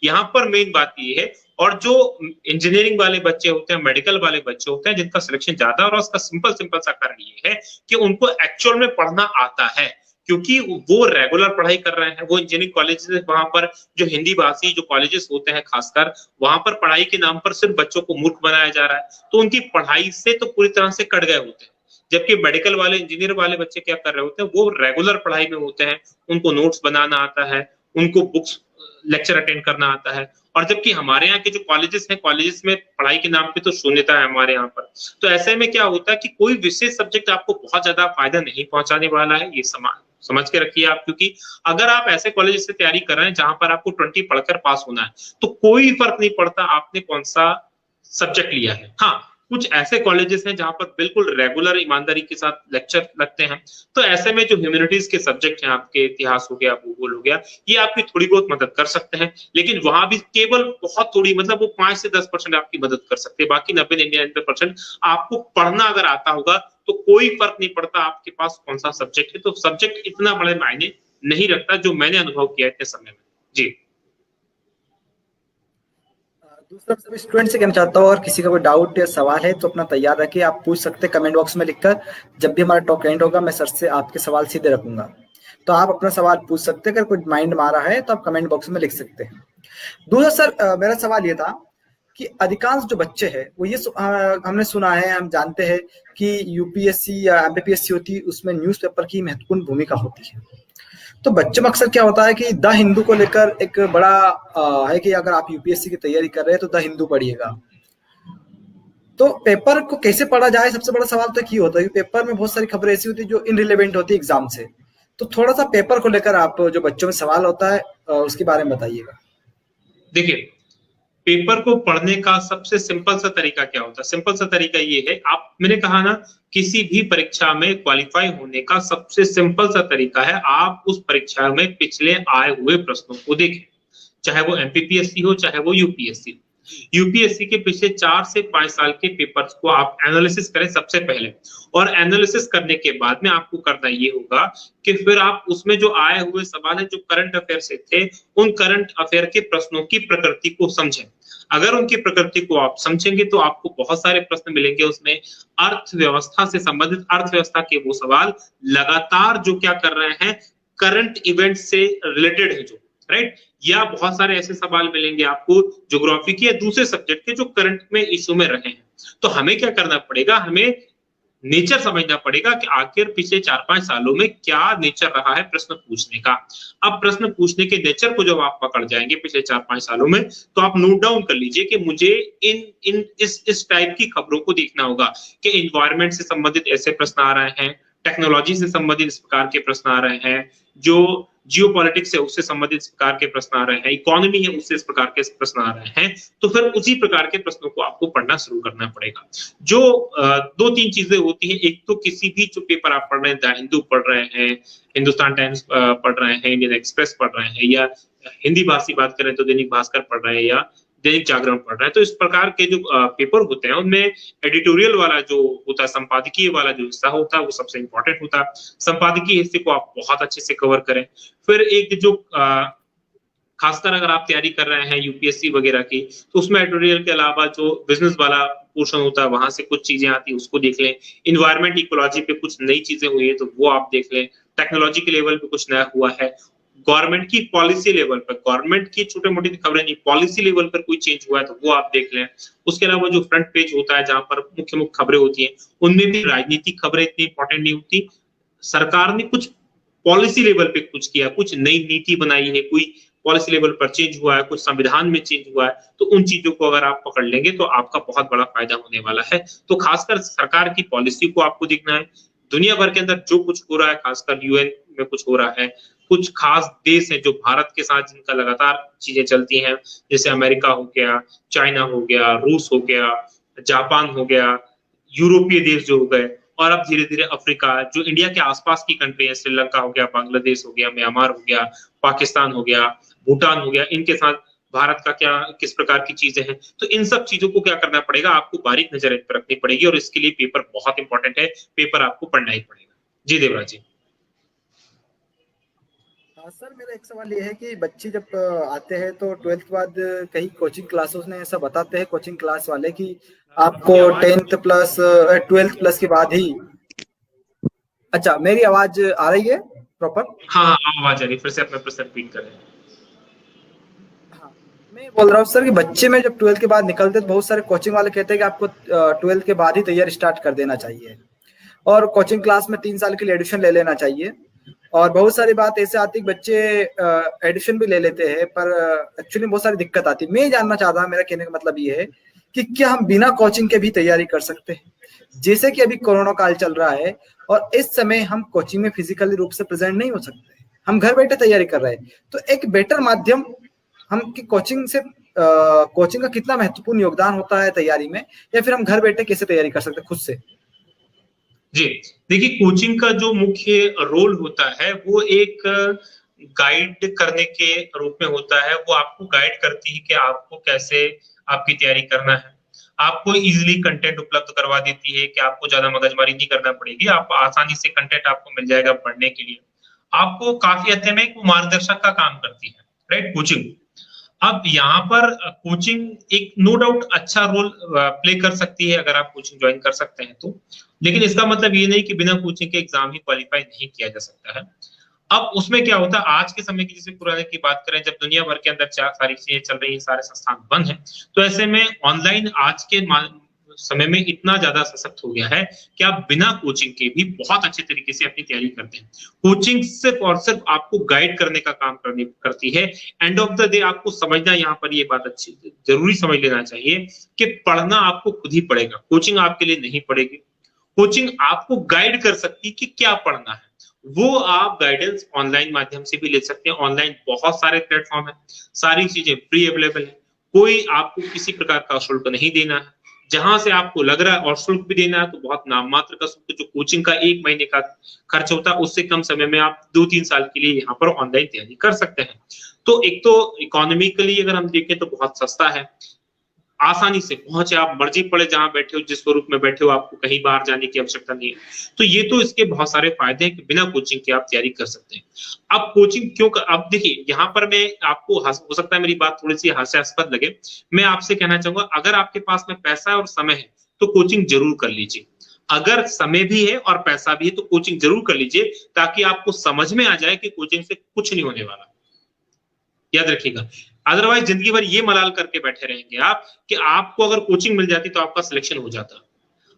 यहाँ पर मेन बात ये है। और जो इंजीनियरिंग वाले बच्चे होते हैं, मेडिकल वाले बच्चे होते हैं, जिनका सिलेक्शन ज्यादा, और उसका सिंपल सा कारण ये है कि उनको एक्चुअल में पढ़ना आता है, क्योंकि वो रेगुलर पढ़ाई कर रहे हैं। वो इंजीनियरिंग कॉलेजेस, वहां पर जो हिंदी भाषी जो कॉलेजेस होते हैं खासकर, वहां पर पढ़ाई के नाम पर सिर्फ बच्चों को मूर्ख बनाया जा रहा है, तो उनकी पढ़ाई से तो पूरी तरह से कट गए होते हैं। जबकि मेडिकल वाले, इंजीनियर वाले बच्चे क्या कर रहे होते हैं, वो रेगुलर पढ़ाई में होते हैं, उनको नोट्स बनाना आता है, उनको बुक्स लेक्चर अटेंड करना आता है। और जबकि हमारे यहाँ के जो कॉलेजेस हैं, कॉलेजेस में पढ़ाई के नाम पे तो शून्यता है हमारे यहाँ पर। तो ऐसे में क्या होता है कि कोई विशेष सब्जेक्ट आपको बहुत ज्यादा फायदा नहीं पहुंचाने वाला है, ये समझ के रखिए आप। क्योंकि अगर आप ऐसे कॉलेज से तैयारी कर रहे हैं जहां पर आपको 20 पढ़कर पास होना है, तो कोई फर्क नहीं पड़ता आपने कौन सा सब्जेक्ट लिया है। हाँ, कुछ ऐसे कॉलेजेस हैं जहां पर बिल्कुल रेगुलर ईमानदारी के साथ लेक्चर लगते हैं, तो ऐसे में जो ह्यूमैनिटीज के सब्जेक्ट हैं, आपके इतिहास हो गया, भूगोल हो गया, ये आपकी थोड़ी बहुत मदद कर सकते हैं। लेकिन वहां भी केवल बहुत थोड़ी, मतलब वो 5 से 10% आपकी मदद कर सकते हैं। बाकी 90-99% आपको पढ़ना अगर आता होगा तो कोई फर्क नहीं पड़ता आपके पास कौन सा सब्जेक्ट है। तो सब्जेक्ट इतना बड़े मायने नहीं रखता, जो मैंने अनुभव किया इतने समय में। जी। दूसरा सभी स्टूडेंट से कहना चाहता हूँ, अगर किसी का कोई डाउट या सवाल है तो अपना तैयार रखिए, आप पूछ सकते हैं कमेंट बॉक्स में लिखकर। जब भी हमारा टॉक एंड होगा मैं सर से आपके सवाल सीधे रखूंगा, तो आप अपना सवाल पूछ सकते हैं। अगर कोई माइंड में आ रहा है तो आप कमेंट बॉक्स में लिख सकते हैं। दूसरा सर, मेरा सवाल ये था कि अधिकांश जो बच्चे हैं वो ये हमने सुना है, हम जानते हैं कि यूपीएससी या एमपीपीएससी होती है, उसमें न्यूज़पेपर की महत्वपूर्ण भूमिका होती है। तो बच्चों में अक्सर क्या होता है कि द हिंदू को लेकर एक बड़ा है कि अगर आप यूपीएससी की तैयारी कर रहे हैं तो द हिंदू पढ़िएगा। तो पेपर को कैसे पढ़ा जाए, सबसे बड़ा सवाल तो ये होता है कि पेपर में बहुत सारी खबरें ऐसी होती है जो इनरिलेवेंट होती है एग्जाम से। तो थोड़ा सा पेपर को लेकर आप जो बच्चों में सवाल होता है उसके बारे में बताइएगा। देखिए, पेपर को पढ़ने का सबसे सिंपल सा तरीका क्या होता है? सिंपल सा तरीका ये है, मैंने कहा ना, किसी भी परीक्षा में क्वालिफाई होने का सबसे सिंपल सा तरीका है, आप उस परीक्षा में पिछले आए हुए प्रश्नों को देखें, चाहे वो एमपीपीएससी हो चाहे वो यूपीएससी। यूपीएससी के पिछले 4 से 5 साल के पेपर्स को आप एनालिसिस करें सबसे पहले, और एनालिसिस करने के बाद में आपको करना ये होगा कि फिर आप उसमें जो आए हुए सवाल है जो करंट अफेयर से थे, उन करंट अफेयर के प्रश्नों की प्रकृति को समझें। अगर उनकी प्रकृति को आप समझेंगे तो आपको बहुत सारे प्रश्न मिलेंगे उसमें, अर्थव्यवस्था से संबंधित, अर्थव्यवस्था के वो सवाल लगातार जो क्या कर रहे हैं, करंट इवेंट से रिलेटेड है जो, राइट, या बहुत सारे ऐसे सवाल मिलेंगे आपको ज्योग्राफी के या दूसरे सब्जेक्ट के जो करंट में इशू में रहे हैं। तो हमें क्या करना पड़ेगा, हमें नेचर समझना पड़ेगा कि आखिर पिछले 4-5 सालों में क्या नेचर रहा है प्रश्न पूछने का। अब प्रश्न पूछने के नेचर को जब आप पकड़ जाएंगे पिछले 4-5 सालों में, तो आप नोट डाउन कर लीजिए कि मुझे इस टाइप की खबरों को देखना होगा कि एनवायरनमेंट से संबंधित ऐसे प्रश्न आ रहे हैं, टेक्नोलॉजी से संबंधित इस प्रकार के प्रश्न आ रहे हैं, जो जियोपॉलिटिक्स है उससे संबंधित इस प्रकार के प्रश्न आ रहे हैं, इकोनॉमी है उससे इस प्रकार के प्रश्न आ रहे हैं, तो फिर उसी प्रकार के प्रश्नों को आपको पढ़ना शुरू करना पड़ेगा। जो 2-3 चीजें होती हैं, एक तो किसी भी जो पेपर आप पढ़ रहे हैं, द हिंदू पढ़ रहे हैं, हिंदुस्तान टाइम्स पढ़ रहे हैं, इंडियन एक्सप्रेस पढ़ रहे हैं, या हिंदी भाषी बात करें तो दैनिक भास्कर पढ़ रहे हैं या दैनिक जागरण पढ़ रहे हैं, तो इस प्रकार के जो पेपर होते हैं उनमें एडिटोरियल वाला जो होता है, संपादकीय वाला जो हिस्सा होता है वो सबसे इंपॉर्टेंट होता है। संपादकीय हिस्से को आप बहुत अच्छे से कवर करें। फिर एक जो खासकर अगर आप तैयारी कर रहे हैं यूपीएससी वगैरह की, तो उसमें एडिटोरियल के अलावा जो बिजनेस वाला पोर्शन होता है वहां से कुछ चीजें आती है उसको देख लें। इन्वायरमेंट इकोलॉजी पे कुछ नई चीजें हुई है तो वो आप देख लें। टेक्नोलॉजी के लेवल पे कुछ नया हुआ है, गवर्नमेंट की पॉलिसी लेवल पर, गवर्नमेंट की छोटे मोटी खबरें नहीं, पॉलिसी लेवल पर कोई चेंज हुआ है तो वो आप देख लें। उसके अलावा जो फ्रंट पेज होता है जहां पर मुख्य मुख्य खबरें होती हैं, उनमें भी राजनीतिक खबरें इतनी इंपॉर्टेंट नहीं होती। सरकार ने कुछ पॉलिसी लेवल पे कुछ किया, कुछ नई नीति बनाई है, कोई पॉलिसी लेवल पर चेंज हुआ है, कुछ संविधान में चेंज हुआ है, तो उन चीजों को अगर आप पकड़ लेंगे तो आपका बहुत बड़ा फायदा होने वाला है। तो खासकर सरकार की पॉलिसी को आपको देखना है। दुनिया भर के अंदर जो कुछ हो रहा है, खासकर यूएन में कुछ हो रहा है, कुछ खास देश हैं जो भारत के साथ जिनका लगातार चीजें चलती हैं, जैसे अमेरिका हो गया, चाइना हो गया, रूस हो गया, जापान हो गया, यूरोपीय देश जो हो गए, और अब धीरे धीरे अफ्रीका, जो इंडिया के आसपास की कंट्री है, श्रीलंका हो गया, बांग्लादेश हो गया, म्यांमार हो गया, पाकिस्तान हो गया, भूटान हो गया, इनके साथ भारत का क्या किस प्रकार की चीजें हैं। तो इन सब चीजों को क्या करना पड़ेगा, आपको बारीक नजर पर रखनी पड़ेगी, और इसके लिए पेपर बहुत इंपॉर्टेंट है, पेपर आपको पढ़ना ही पड़ेगा। जी देवराज जी। सर मेरा एक सवाल ये है कि बच्चे जब आते हैं तो 12th के बाद कहीं कोचिंग क्लासेस ने ऐसा बताते हैं कोचिंग क्लास वाले कि आपको 10th प्लस 12th प्लस के बाद ही। अच्छा, मेरी आवाज आ रही है प्रॉपर? हाँ आवाज आ रही, फिर से अपना प्रश्न रिपीट करें। हाँ, मैं बोल रहा हूँ सर कि बच्चे में जब 12th के बाद निकलते तो बहुत सारे कोचिंग वाले कहते हैं कि आपको 12th के बाद ही तैयारी स्टार्ट कर देना चाहिए, और कोचिंग क्लास में 3 साल के लिए एडमिशन ले लेना चाहिए। और बहुत सारी बात ऐसे आती है बच्चे एडमिशन भी ले लेते हैं पर एक्चुअली बहुत सारी दिक्कत आती है। मैं जानना चाहता हूँ, मेरा कहने का मतलब ये है कि क्या हम बिना कोचिंग के भी तैयारी कर सकते हैं? जैसे कि अभी कोरोना काल चल रहा है और इस समय हम कोचिंग में फिजिकली रूप से प्रेजेंट नहीं हो सकते, हम घर बैठे तैयारी कर रहे हैं, तो एक बेटर माध्यम हम की कोचिंग से कोचिंग का कितना महत्वपूर्ण योगदान होता है तैयारी में, या फिर हम घर बैठे कैसे तैयारी कर सकते हैं खुद से? जी देखिए, कोचिंग का जो मुख्य रोल होता है वो एक गाइड करने के रूप में होता है। वो आपको गाइड करती है कि आपको कैसे आपकी तैयारी करना है, आपको इजीली कंटेंट उपलब्ध करवा देती है कि आपको ज्यादा मगजमारी नहीं करना पड़ेगी, आप आसानी से कंटेंट आपको मिल जाएगा पढ़ने के लिए। आपको काफी हद में एक मार्गदर्शक का काम करती है, राइट, कोचिंग। अब यहाँ पर कोचिंग एक नो डाउट अच्छा रोल प्ले कर सकती है अगर आप कोचिंग ज्वाइन कर सकते हैं तो, लेकिन इसका मतलब ये नहीं कि बिना कोचिंग के एग्जाम ही क्वालिफाई नहीं किया जा सकता है। अब उसमें क्या होता है, आज के समय की जैसे पुराने की बात करें, जब दुनिया भर के अंदर सारी चीजें चल रही है, सारे संस्थान बंद हैं, तो ऐसे में ऑनलाइन आज के समय में इतना ज्यादा सशक्त हो गया है कि आप बिना कोचिंग के भी बहुत अच्छे तरीके से अपनी तैयारी करते हैं। कोचिंग सिर्फ और सिर्फ आपको गाइड करने का काम करती है। एंड ऑफ द डे आपको समझना, यहाँ पर ये बात अच्छी जरूरी समझ लेना चाहिए कि पढ़ना आपको खुद ही पड़ेगा, कोचिंग आपके लिए नहीं पड़ेगी। कोचिंग आपको गाइड कर सकती है कि क्या पढ़ना है, वो आप गाइडेंस ऑनलाइन माध्यम से भी ले सकते हैं। ऑनलाइन बहुत सारे प्लेटफॉर्म है, सारी चीजें फ्री अवेलेबल है, कोई आपको किसी प्रकार का शुल्क नहीं देना है। जहां से आपको लग रहा है और शुल्क भी देना है तो बहुत नाम मात्र का शुल्क, जो कोचिंग का 1 महीने का खर्च होता है उससे कम समय में आप 2-3 साल के लिए यहाँ पर ऑनलाइन तैयारी कर सकते हैं। तो एक तो इकोनॉमिकली अगर हम देखें तो बहुत सस्ता है, आसानी से पहुंचे, आप मर्जी पड़े जहां बैठे हो, जिस स्वरूप में बैठे हो, आपको कहीं बाहर जाने की आवश्यकता नहीं है। तो ये तो इसके बहुत सारे फायदे हैं कि बिना कोचिंग के आप तैयारी कर सकते हैं। अब कोचिंग क्यों अब देखिए, यहाँ पर मैं आपको हो सकता है मेरी बात थोड़ी सी हास्यास्पद लगे, मैं आपसे कहना चाहूंगा अगर आपके पास में पैसा और समय है तो कोचिंग जरूर कर लीजिए। अगर समय भी है और पैसा भी है तो कोचिंग जरूर कर लीजिए, ताकि आपको समझ में आ जाए कि कोचिंग से कुछ नहीं होने वाला। याद रखिएगा, अदरवाइज जिंदगी भर ये मलाल करके बैठे रहेंगे आप कि आपको अगर कोचिंग मिल जाती तो आपका सिलेक्शन हो जाता।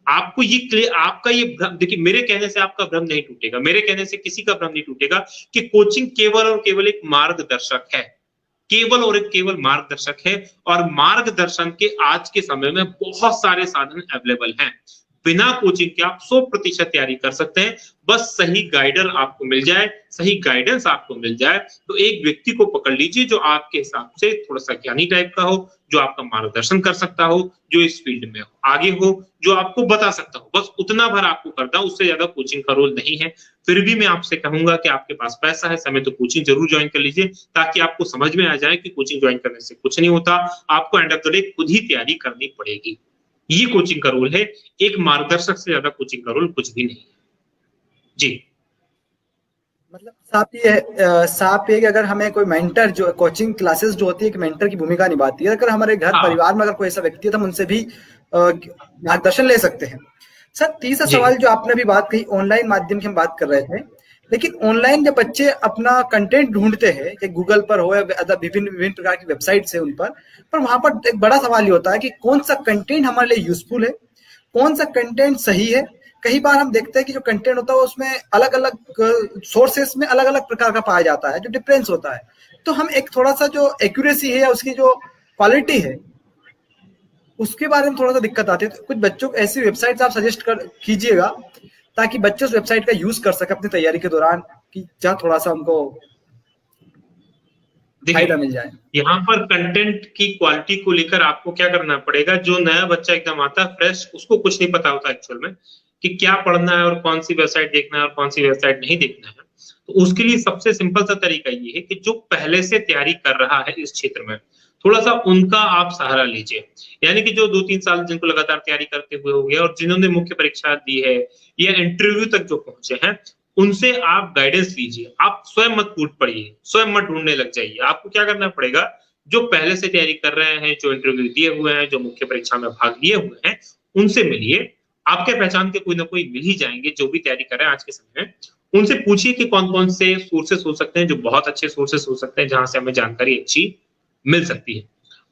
आपको ये आपका ये भ्रम, देखिए मेरे कहने से आपका भ्रम नहीं टूटेगा, मेरे कहने से किसी का भ्रम नहीं टूटेगा कि कोचिंग केवल और केवल एक मार्गदर्शक है, केवल और एक केवल मार्गदर्शक है। और मार्गदर्शन के आज के समय में बहुत सारे साधन अवेलेबल हैं। बिना कोचिंग के आप 100% तैयारी कर सकते हैं। बस सही गाइडर आपको मिल जाए, सही गाइडेंस आपको मिल जाए, तो एक व्यक्ति को पकड़ लीजिए जो आपके हिसाब से थोड़ा सा ज्ञानी टाइप का हो, जो आपका मार्गदर्शन कर सकता हो, जो इस फील्ड में आगे हो, जो आपको बता सकता हो। बस उतना भर आपको करना, उससे ज्यादा कोचिंग का रोल नहीं है। फिर भी मैं आपसे कहूंगा कि आपके पास पैसा है, समय, तो कोचिंग जरूर ज्वाइन कर लीजिए, ताकि आपको समझ में आ जाए कि कोचिंग ज्वाइन करने से कुछ नहीं होता, आपको एंड ऑफ द डे खुद ही तैयारी करनी पड़ेगी। ये कोचिंग का रोल है, एक मार्गदर्शक से ज्यादा कोचिंग का रोल कुछ भी नहीं है। जी, मतलब साफ ये कि अगर हमें कोई मेंटर, जो कोचिंग क्लासेस जो होती है एक मेंटर की भूमिका निभाती है, अगर हमारे घर परिवार में अगर कोई ऐसा व्यक्ति है तो हम उनसे भी मार्गदर्शन ले सकते हैं। सर, तीसरा सवाल जो आपने अभी बात कही, ऑनलाइन माध्यम की हम बात कर रहे थे, लेकिन ऑनलाइन जब बच्चे अपना कंटेंट ढूंढते हैं, कि गूगल पर हो या विभिन्न प्रकार की वेबसाइट से उन पर वहां पर एक बड़ा सवाल ये होता है कि कौन सा कंटेंट हमारे लिए यूजफुल है, कौन सा कंटेंट सही है। कई बार हम देखते हैं कि जो कंटेंट होता है उसमें अलग अलग सोर्सेस में अलग अलग प्रकार का पाया जाता है, जो डिफरेंस होता है। तो हम एक थोड़ा सा जो एक्यूरेसी है या उसकी जो क्वालिटी है उसके बारे में थोड़ा सा दिक्कत आती है। तो कुछ बच्चों को ऐसी वेबसाइट्स आप सजेस्ट कीजिएगा ताकि बच्चे उस वेबसाइट का यूज कर सके अपनी तैयारी के दौरान, कि जहाँ थोड़ा सा उनको फायदा मिल जाए। यहाँ पर कंटेंट की क्वालिटी को लेकर आपको क्या करना पड़ेगा, जो नया बच्चा एकदम आता है फ्रेश, उसको कुछ नहीं पता होता एक्चुअल में कि क्या पढ़ना है और कौन सी वेबसाइट देखना है और कौन सी वेबसाइट नहीं देखना है। तो उसके लिए सबसे सिंपल सा तरीका ये है कि जो पहले से तैयारी कर रहा है इस क्षेत्र में, थोड़ा सा उनका आप सहारा लीजिए। यानी कि जो 2-3 साल जिनको लगातार तैयारी करते हुए हो गया और जिन्होंने मुख्य परीक्षा दी है या इंटरव्यू तक जो पहुंचे हैं, उनसे आप गाइडेंस लीजिए। आप स्वयं मत कूद पड़िए, स्वयं मत ढूंढने लग जाइए। आपको क्या करना पड़ेगा, जो पहले से तैयारी कर रहे हैं, जो इंटरव्यू दिए हुए हैं, जो मुख्य परीक्षा में भाग लिए हुए हैं, उनसे मिलिए। आपके पहचान के कोई ना कोई मिल ही जाएंगे जो भी तैयारी कर रहे हैं आज के समय में। उनसे पूछिए कि कौन कौन से सोर्सेस हो सकते हैं, जो बहुत अच्छे सोर्सेस हो सकते हैं, जहां से हमें जानकारी अच्छी मिल सकती है।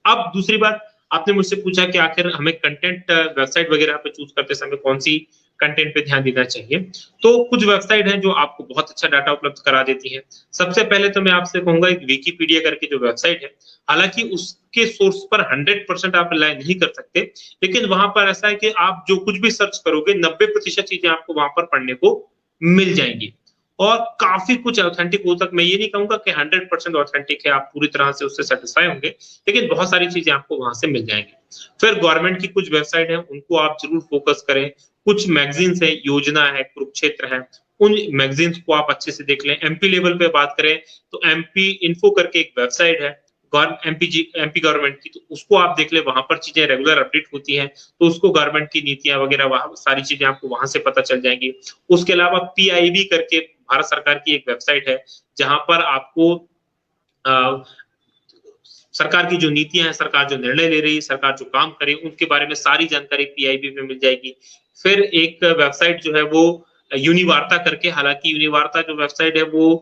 अब दूसरी बात, आपने मुझसे पूछा कि आखिर हमें कंटेंट वेबसाइट वगैरह पे चूज करते समय कौन सी कंटेंट पे ध्यान देना चाहिए। तो कुछ वेबसाइट हैं जो आपको बहुत अच्छा डाटा उपलब्ध करा देती हैं। सबसे पहले तो मैं आपसे कहूंगा एक विकिपीडिया करके जो वेबसाइट है, हालांकि उसके सोर्स पर 100% आप रिलाय नहीं कर सकते, लेकिन वहां पर ऐसा है कि आप जो कुछ भी सर्च करोगे 90% चीजें आपको वहां पर पढ़ने को मिल जाएंगी और काफी कुछ ऑथेंटिक हो तक। मैं ये नहीं कहूंगा कि 100% ऑथेंटिक है, आप पूरी तरह से उससे सेटिस्फाई होंगे, लेकिन बहुत सारी चीजें आपको वहां से मिल जाएंगी। फिर गवर्नमेंट की कुछ वेबसाइट है, उनको आप जरूर फोकस करें। कुछ मैगजीन्स है, योजना है, कुरुक्षेत्र है, उन मैगजीन्स को आप अच्छे से देख लें। एमपी लेवल पे बात करें तो एमपी इन्फो करके एक वेबसाइट है एमपी गवर्नमेंट की, तो उसको आप देख ले। वहां पर चीजें रेगुलर अपडेट होती हैं, तो उसको गवर्नमेंट की नीतियां वगैरह वहां सारी चीजें आपको वहां से पता चल जाएंगी। उसके अलावा पीआईबी करके भारत सरकार की एक वेबसाइट है, जहां पर आपको सरकार की जो नीतियां हैं, सरकार जो निर्णय ले रही है, सरकार जो काम करे, उनके बारे में सारी जानकारी पीआईबी में मिल जाएगी। फिर एक वेबसाइट जो है वो यूनिवार्ता करके, हालांकि यूनिवार्ता जो वेबसाइट है वो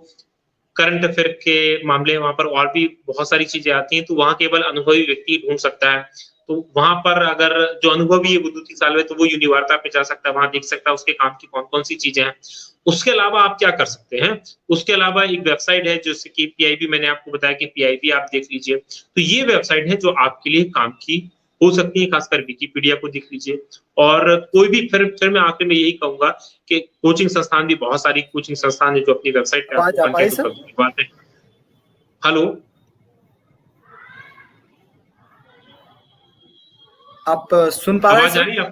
करंट अफेयर के मामले, वहां पर और भी बहुत सारी चीजें आती हैं, तो वहां केवल अनुभवी व्यक्ति ढूंढ सकता है। तो वहां पर अगर जो अनुभवी है वो 2-3 साल में, तो वो यूनिवार्ता पे जा सकता है, वहां देख सकता है उसके काम की कौन कौन सी चीजें हैं। उसके अलावा आप क्या कर सकते हैं, उसके अलावा एक वेबसाइट है जैसे कि पीआईबी, मैंने आपको बताया कि पीआईबी आप देख लीजिए। तो ये वेबसाइट है जो आपके लिए काम की हो सकती है, खासकर विकिपीडिया को देख लीजिए। और कोई भी फिर मैं आखिर में यही कहूंगा कि कोचिंग संस्थान भी, बहुत सारी कोचिंग संस्थान है जो अपनी वेबसाइट पे आपको कंटेंट उपलब्ध करवाते हैं। हेलो, आप सुन पा रहे हैं? आवाज आ रही है?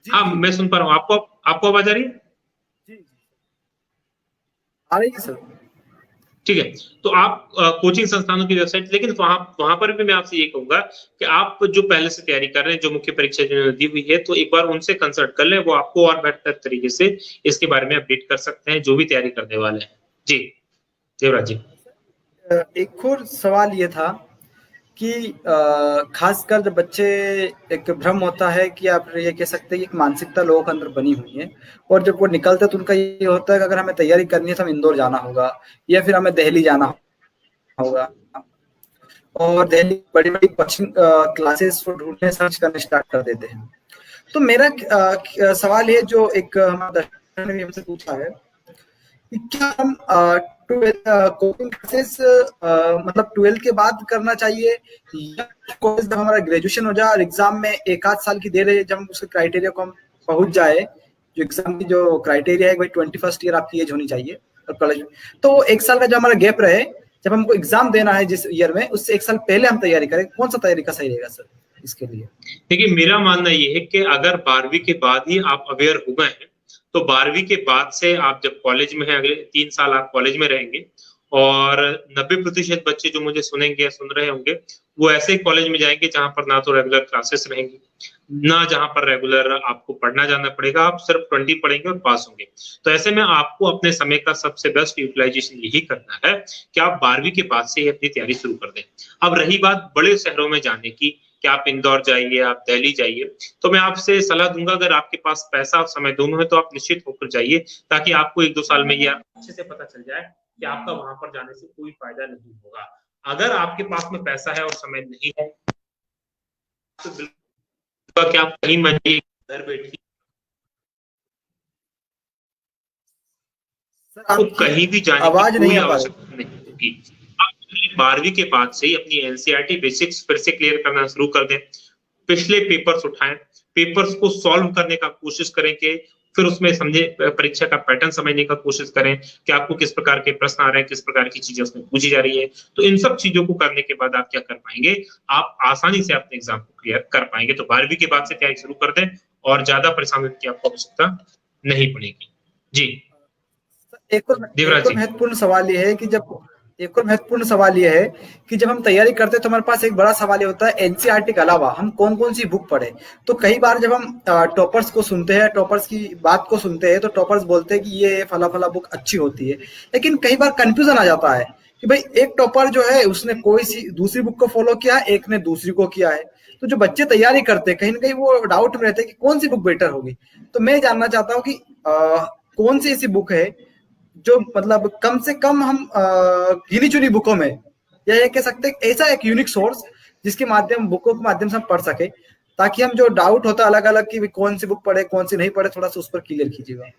हाँ, मैं सुन पा रहा हूँ। आपको आवाज आ रही है? जी, आ रही है सर। ठीक है। तो आप कोचिंग संस्थानों की वेबसाइट, लेकिन वहां पर भी मैं आपसे ये कहूंगा कि आप जो पहले से तैयारी कर रहे हैं, जो मुख्य परीक्षा जिन्होंने दी हुई है, तो एक बार उनसे कंसल्ट कर लें, वो आपको और बेहतर तरीके से इसके बारे में अपडेट कर सकते हैं, जो भी तैयारी करने वाले हैं। जी देवराज जी। एक और सवाल ये था कि खासकर जब बच्चे, एक भ्रम होता है कि आप ये कह सकते हैं कि एक मानसिकता लोगों के अंदर बनी हुई है, और जब वो निकलते हैं तो उनका ये होता है कि अगर हमें तैयारी करनी है तो हमें इंदौर जाना होगा या फिर हमें दिल्ली जाना होगा, और दिल्ली बड़ी-बड़ी कोचिंग क्लासेस को ढूँढने सर्च करना स्टार्ट कर देते हैं। तो मेरा सवाल ये जो एक हमारा दर्शक ने भी हमसे पूछा है कि क्या हम कोचिंग क्लासेस मतलब 12th के बाद करना चाहिए, या कॉलेज जब हमारा ग्रेजुएशन हो जाए और एग्जाम में एक आध साल की देर है, जब हम उसके क्राइटेरिया को हम पहुंच जाए, जो एग्जाम की जो क्राइटेरिया है भाई 21st ईयर आपकी एज होनी चाहिए और कॉलेज में, तो एक साल का जो हमारा गैप रहे, जब हमको एग्जाम देना है जिस ईयर में, उससे एक साल पहले हम तैयारी करें, कौन सा तरीका सही रहेगा सर इसके लिए? देखिए, मेरा मानना ये है कि अगर 12वीं के बाद ही आप अवेयर हो गए हैं, तो 12वीं के बाद से आप जब कॉलेज में हैं, अगले 3 साल आप कॉलेज में रहेंगे, और 90% बच्चे जो मुझे सुनेंगे या सुन रहे होंगे, वो ऐसे कॉलेज में जाएंगे जहां पर ना तो रेगुलर क्लासेस रहेंगी, ना जहां पर रेगुलर आपको पढ़ना जाना पड़ेगा, आप सिर्फ 20 पढ़ेंगे और पास होंगे। तो ऐसे में आपको अपने समय का सबसे बेस्ट यूटिलाइजेशन यही करना है कि आप 12वीं के बाद से ही अपनी तैयारी शुरू कर दें। अब रही बात बड़े शहरों में जाने की, कि आप इंदौर जाइए, आप दिल्ली जाइए, तो मैं आपसे सलाह दूंगा, अगर आपके पास पैसा और समय दोनों है तो आप निश्चित होकर जाइए, ताकि आपको 1-2 साल में यह अच्छे से पता चल जाए कि आपका वहां पर जाने से कोई फायदा नहीं होगा। अगर आपके पास में पैसा है और समय नहीं है, तो बिल्कुल कि आप कहीं मत जाइए, घर बैठिए, आपको कहीं भी जाने की कोई आवश्यकता नहीं होगी। आप 12वीं के बाद से ही अपनी एनसीईआरटी बेसिक्स फिर से क्लियर करना शुरू कर दें, पिछले पेपर्स उठाएं, पेपर्स को सॉल्व करने का कोशिश करें, कि फिर उसमें समझे, परीक्षा का पैटर्न समझने का कोशिश करें कि आपको किस प्रकार के प्रश्न आ रहे हैं, किस प्रकार की चीजें उसमें पूछी जा रही है। तो इन सब चीजों को करने के बाद आप क्या कर पाएंगे, आप आसानी से अपने एग्जाम को क्लियर कर पाएंगे। तो 12वीं के बाद से तैयारी शुरू कर दें, और ज्यादा परेशान होने की आपको आवश्यकता नहीं पड़ेगी। जी एक और महत्वपूर्ण सवाल ये है कि जब हम तैयारी करते हैं तो हमारे पास एक बड़ा सवाल ये होता है, एनसीईआरटी के अलावा हम कौन कौन सी बुक पढ़े। तो कई बार जब हम टॉपर्स को सुनते हैं, टॉपर्स की बात को सुनते हैं, तो टॉपर्स बोलते हैं कि ये फला फला बुक अच्छी होती है, लेकिन कई बार कंफ्यूजन आ जाता है कि भाई एक टॉपर जो है उसने कोई सी दूसरी बुक को फॉलो किया है, एक ने दूसरी को किया है। तो जो बच्चे तैयारी करते हैं कहीं ना कहीं वो डाउट में रहते हैं कि कौन सी बुक बेटर होगी। तो मैं जानना चाहता हूँ कि कौन सी ऐसी बुक है जो मतलब कम से कम हम गिनी चुनी बुकों में, या ये कह सकते हैं ऐसा एक यूनिक सोर्स जिसके माध्यम बुकों के माध्यम से हम पढ़ सके, ताकि हम जो डाउट होता है अलग अलग की कौन सी बुक पढ़े कौन सी नहीं पढ़े, थोड़ा सा उस पर क्लियर कीजिएगा।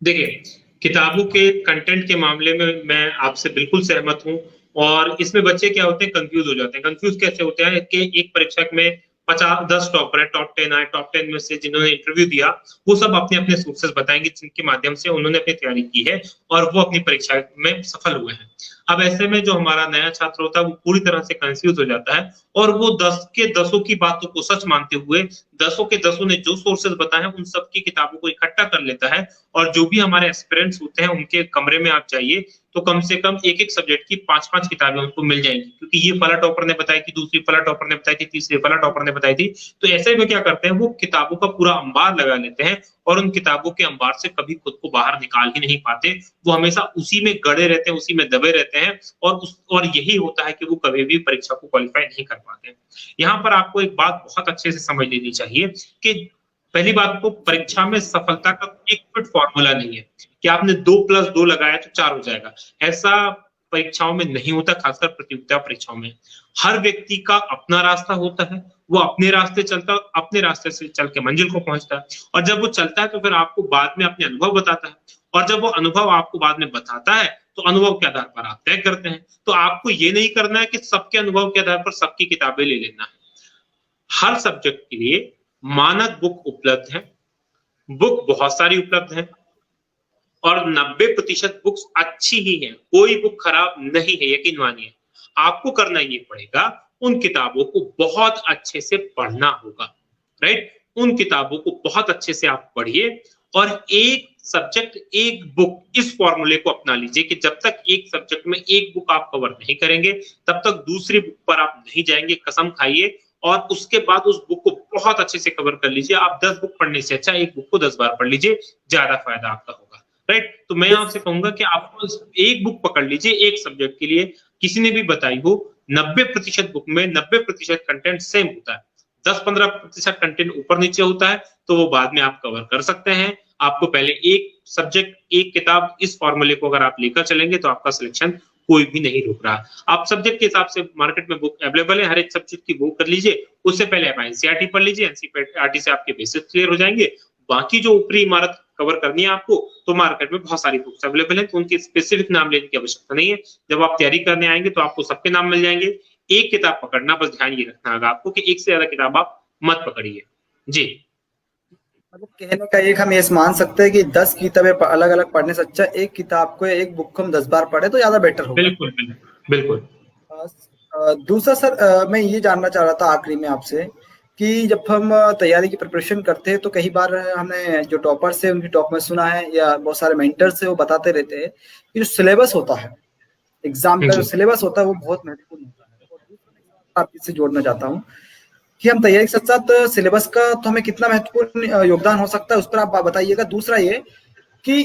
देखिए, किताबों के कंटेंट के मामले में मैं आपसे बिल्कुल सहमत हूं, और इसमें बच्चे क्या होते हैं, कंफ्यूज हो जाते हैं। कंफ्यूज कैसे होते हैं कि एक परीक्षक में 10 टॉपर है, टॉप 10 आए, टॉप 10 में से जिन्होंने इंटरव्यू दिया, वो सब अपने अपने सोर्सेस बताएंगे जिनके माध्यम से उन्होंने अपनी तैयारी की है और वो अपनी परीक्षा में सफल हुए हैं। अब ऐसे में जो हमारा नया छात्र होता है वो पूरी तरह से कंफ्यूज हो जाता है, और वो 10 के 10 की बातों को सच मानते हुए 10 के 10 ने जो सोर्सेज बताए हैं उन सब की किताबों को इकट्ठा कर लेता है। और जो भी हमारे एस्पिरेंट्स होते हैं उनके कमरे में आप जाइए तो कम से कम एक सब्जेक्ट की 5-5 किताबें उनको मिल जाएंगी, क्योंकि ये फला टॉपर ने बताई थी, दूसरी फला टॉपर ने बताई थी, तीसरी फला टॉपर ने बताई थी। तो ऐसे में क्या करते हैं, वो किताबों का पूरा अंबार लगा लेते हैं, और उन किताबों के अंबार से कभी खुद को बाहर निकाल ही नहीं पाते। वो हमेशा उसी में गड़े रहते हैं, उसी में दबे रहते हैं, और यही होता है कि वो कभी भी परीक्षा को क्वालिफाई नहीं कर पाते। यहाँ पर आपको एक बात बहुत अच्छे से समझ लेनी चाहिए कि पहली बात तो परीक्षा में सफलता का एक फिट फॉर्मूला नहीं है कि आपने 2+2 लगाया तो 4 हो जाएगा। ऐसा परीक्षाओं में नहीं होता, खासकर प्रतियोगिता परीक्षाओं में। हर व्यक्ति का अपना रास्ता होता है, वो अपने रास्ते चलता है, अपने रास्ते से चल के मंजिल को पहुंचता है। और जब वो चलता है तो फिर आपको बाद में अपने अनुभव बताता है, और जब वो अनुभव आपको बाद में बताता है तो अनुभव के आधार पर आप तय करते हैं। तो आपको ये नहीं करना है कि सबके अनुभव के आधार पर सबकी किताबें ले लेना है। हर सब्जेक्ट के लिए मानक बुक उपलब्ध है, बुक बहुत सारी उपलब्ध है, और 90% बुक्स अच्छी ही हैं, कोई बुक खराब नहीं है, यकीन मानिए। आपको करना ये पड़ेगा, उन किताबों को बहुत अच्छे से पढ़ना होगा, राइट। उन किताबों को बहुत अच्छे से आप पढ़िए, और एक सब्जेक्ट एक बुक, इस फॉर्मूले को अपना लीजिए कि जब तक एक सब्जेक्ट में एक बुक आप कवर नहीं करेंगे तब तक दूसरी बुक पर आप नहीं जाएंगे, कसम खाइए। और उसके बाद उस बुक को बहुत अच्छे से कवर कर लीजिए। आप 10 बुक पढ़ने से अच्छा एक बुक को 10 बार पढ़ लीजिए, ज्यादा फायदा आपका होगा, राइट। तो मैं आपसे कहूंगा कि आप एक बुक पकड़ लीजिए एक सब्जेक्ट के लिए। किसी ने भी बताई हो 90% बुक में 90% कंटेंट सेम होता है, 10-15% कंटेंट ऊपर नीचे होता है, तो वो बाद में आप कवर कर सकते हैं। आपको पहले एक सब्जेक्ट एक किताब, इस फॉर्मूले को अगर आप लेकर चलेंगे तो आपका सिलेक्शन कोई भी नहीं रुक रहा। आप सब्जेक्ट के हिसाब से मार्केट में बुक अवेलेबल है, हर एक सब्जेक्ट की बुक कर लीजिए। उससे पहले आप एनसीईआरटी पढ़ लीजिए, एनसीईआरटी से आपके बेसिक्स क्लियर हो जाएंगे। बाकी जो ऊपरी इमारत कवर करनी है आपको, तो मार्केट में बहुत सारी बुक्स अवेलेबल है, तो उनके स्पेसिफिक नाम लेने की आवश्यकता नहीं है। जब आप तैयारी करने आएंगे तो आपको सबके नाम मिल जाएंगे। एक किताब पकड़ना, बस ध्यान ये रखना होगा आपको कि एक से ज्यादा किताब आप मत पकड़िए। जी, मतलब कहने का एक हम ये मान सकते हैं कि 10 किताबें अलग अलग पढ़ने से अच्छा एक किताब को, एक बुक को हम 10 बार पढ़े तो ज्यादा बेटर होगा। बिल्कुल बिल्कुल बिल्कुल। दूसरा सर, मैं ये जानना चाह रहा था आखिरी में आपसे कि जब हम तैयारी की प्रिपरेशन करते हैं तो कई बार हमने जो टॉपर्स है उनकी टॉप में सुना है या बहुत सारे मेंटर्स है वो बताते रहते हैं कि जो सिलेबस होता है, एग्जाम का जो सिलेबस होता है वो बहुत महत्वपूर्ण होता है। और दूसरा आप इससे जोड़ना चाहता हूँ कि हम तैयारी के साथ साथ सिलेबस का तो हमें कितना महत्वपूर्ण योगदान हो सकता है उस पर आप बताइएगा। दूसरा ये कि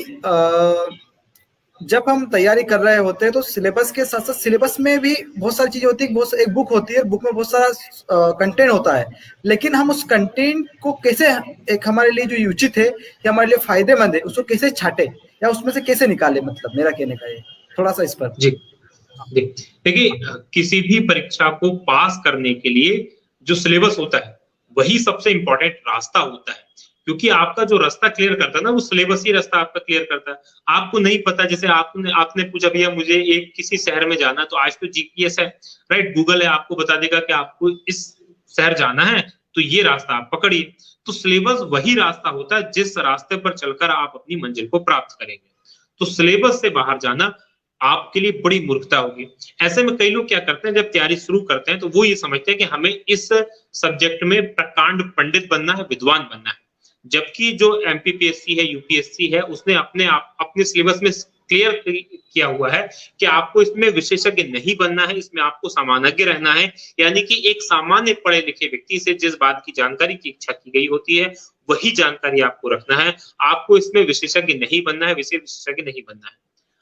जब हम तैयारी कर रहे होते हैं तो सिलेबस के साथ साथ सिलेबस में भी बहुत सारी चीजें होती है, बहुत एक बुक होती है, बुक में बहुत सारा कंटेंट होता है, लेकिन हम उस कंटेंट को कैसे एक हमारे लिए जो उचित है या हमारे लिए फायदेमंद है उसको कैसे छाटे या उसमें से कैसे निकाले, मतलब मेरा कहने का ये थोड़ा सा इस पर। जी देखिए, किसी भी परीक्षा को पास करने के लिए जो सिलेबस होता है वही सबसे इंपॉर्टेंट रास्ता होता है, क्योंकि आपका जो रास्ता क्लियर करता है ना, वो सिलेबस ही रास्ता आपका क्लियर करता है। आपको नहीं पता, जैसे आपने पूछा भैया मुझे एक किसी शहर में जाना, तो आज तो जीपीएस है, राइट, गूगल है, आपको बता देगा कि आपको इस शहर जाना है तो ये रास्ता आप पकड़िए। तो सिलेबस वही रास्ता होता है जिस रास्ते पर चलकर आप अपनी मंजिल को प्राप्त करेंगे। तो सिलेबस से बाहर जाना आपके लिए बड़ी मूर्खता होगी। ऐसे में कई लोग क्या करते हैं, जब तैयारी शुरू करते हैं तो वो ये समझते हैं कि हमें इस सब्जेक्ट में प्रकांड पंडित बनना है, विद्वान बनना है, जबकि जो एमपीपीएससी है, यूपीएससी है, उसने अपने सिलेबस में क्लियर किया हुआ है कि आपको इसमें विशेषज्ञ नहीं बनना है, इसमें आपको सामान्यज्ञ रहना है। यानी कि एक सामान्य पढ़े लिखे व्यक्ति से जिस बात की जानकारी की इच्छा की गई होती है वही जानकारी आपको रखना है। आपको इसमें विशेषज्ञ नहीं बनना है, विषय विशेषज्ञ नहीं बनना है।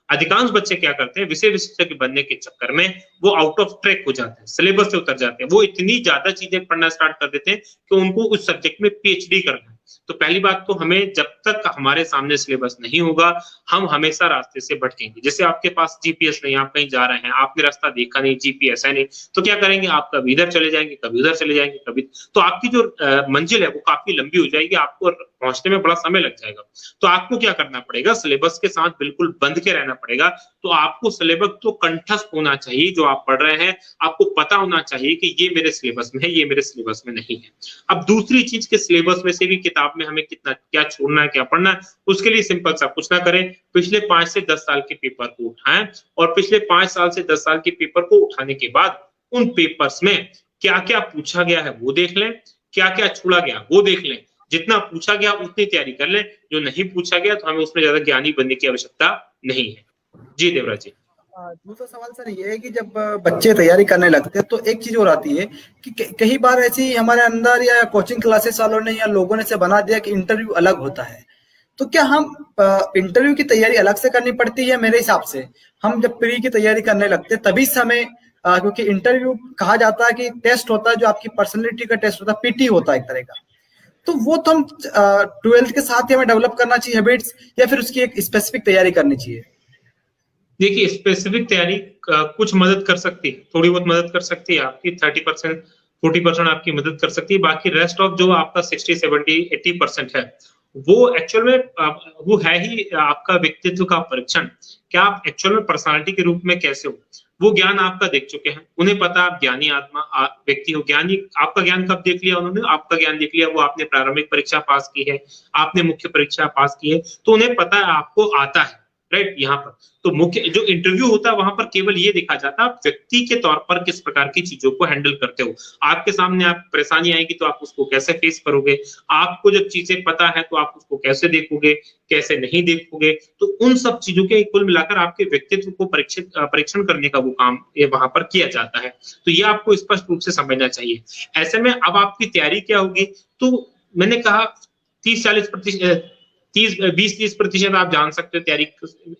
अधिकांश बच्चे क्या करते हैं, विषय विशेषज्ञ बनने के चक्कर में वो आउट ऑफ ट्रैक हो जाते हैं, सिलेबस से उतर जाते हैं। वो इतनी ज्यादा चीजें पढ़ना स्टार्ट कर देते हैं कि उनको उस सब्जेक्ट में पीएचडी करना है। तो पहली बात तो हमें, जब तक हमारे सामने सिलेबस नहीं होगा हम हमेशा रास्ते से भटकेंगे। जैसे आपके पास जीपीएस नहीं, आप कहीं जा रहे हैं, आपने रास्ता देखा नहीं, जीपीएस है नहीं, तो क्या करेंगे, आप कभी इधर चले जाएंगे, कभी उधर चले जाएंगे, कभी, तो आपकी जो मंजिल है वो काफी लंबी हो जाएगी, आपको पहुंचने में बड़ा समय लग जाएगा। तो आपको क्या करना पड़ेगा, सिलेबस के साथ बिल्कुल बंध के रहना पड़ेगा। तो आपको सिलेबस तो कंठस्थ होना चाहिए, जो आप पढ़ रहे हैं आपको पता होना चाहिए कि ये मेरे सिलेबस में है, ये मेरे सिलेबस में नहीं है। अब दूसरी चीज के सिलेबस में से भी किताब में हमें कितना क्या छोड़ना है, क्या पढ़ना है, उसके लिए सिंपल सा कुछ ना करें, पिछले 5 से 10 साल के पेपर को उठाएं और पिछले 5 साल से 10 साल के पेपर को उठाने के बाद उन पेपर्स में क्या क्या पूछा गया है वो देख लें, क्या क्या छोड़ा गया वो देख लें। जितना पूछा गया उतनी तैयारी कर लें, जो नहीं पूछा गया तो हमें उसमें ज्यादा ज्ञानी बनने की आवश्यकता नहीं है। जी देवराज जी। दूसरा सवाल सर ये है कि जब बच्चे तैयारी करने लगते हैं तो एक चीज और आती है कि कई बार ऐसी हमारे अंदर या कोचिंग क्लासेस वालों ने या लोगों ने से बना दिया कि इंटरव्यू अलग होता है। तो क्या हम इंटरव्यू की तैयारी अलग से करनी पड़ती है? मेरे हिसाब से हम जब प्री की तैयारी करने लगते हैं तभी समय, क्योंकि इंटरव्यू कहा जाता है कि टेस्ट होता है जो आपकी पर्सनैलिटी का टेस्ट होता है, पीटी होता है एक तरह का। तो वो तो हम 12th के साथ ही हमें डेवलप करना चाहिए हैबिट्स, या फिर उसकी एक स्पेसिफिक तैयारी करनी चाहिए? देखिए, स्पेसिफिक तैयारी कुछ मदद कर सकती है, थोड़ी बहुत मदद कर सकती है, आपकी 30% 40% आपकी मदद कर सकती है। बाकी रेस्ट ऑफ जो आपका 60 70 80% है वो एक्चुअल में वो है ही आपका व्यक्तित्व का परीक्षण। क्या आप एक्चुअल में पर्सनालिटी के रूप में कैसे हो, वो ज्ञान आपका देख चुके हैं, उन्हें पता आप ज्ञानी आत्मा व्यक्ति हो। ज्ञानी आपका ज्ञान कब देख लिया उन्होंने, आपका ज्ञान देख लिया वो आपने प्रारंभिक परीक्षा पास की है, आपने मुख्य परीक्षा पास की है, तो उन्हें पता है आपको आता है। राइट। यहाँ पर तो मुख्य जो इंटरव्यू होता है वहां पर केवल ये देखा जाता है व्यक्ति के तौर पर किस प्रकार की चीजों को हैंडल करते हो। आपके सामने आप परेशानी आएगी तो आप उसको कैसे फेस करोगे, आपको जब चीजें पता है तो आप उसको कैसे देखोगे, कैसे नहीं देखोगे। तो उन सब चीजों के कुल मिलाकर आपके व्यक्तित्व को परीक्षण करने का वो काम ये वहां पर किया जाता है। तो ये आपको स्पष्ट रूप से समझना चाहिए। ऐसे में अब आपकी तैयारी क्या होगी, तो मैंने कहा 30-40% 20-30% आप जान सकते हो तैयारी,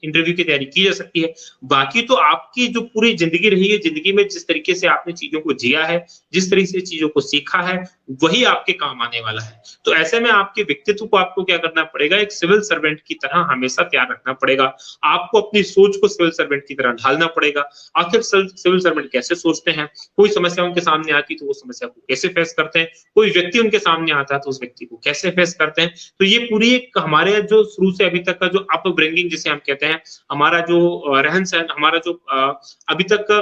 इंटरव्यू की तैयारी की जा सकती है। बाकी तो आपकी जो पूरी जिंदगी रही है, जिंदगी में जिस तरीके से आपने चीजों को जिया है, जिस तरीके से चीजों को सीखा है, वही आपके काम आने वाला है। तो ऐसे में आपके व्यक्तित्व को आपको क्या करना पड़ेगा, एक सिविल सर्वेंट की तरह हमेशा तैयार रखना पड़ेगा। आपको अपनी सोच को सिविल सर्वेंट की तरह ढालना पड़ेगा। आखिर सिविल सर्वेंट कैसे सोचते हैं, कोई समस्या उनके सामने आती तो वो समस्या को कैसे फेस करते हैं, कोई व्यक्ति उनके सामने आता है तो उस व्यक्ति को कैसे फेस करते हैं। तो ये पूरी एक हमारे जो शुरू से अभी तक का जो अपब्रिंगिंग जिसे हम कहते हैं, हमारा जो रहन सहन, हमारा जो अभी तक का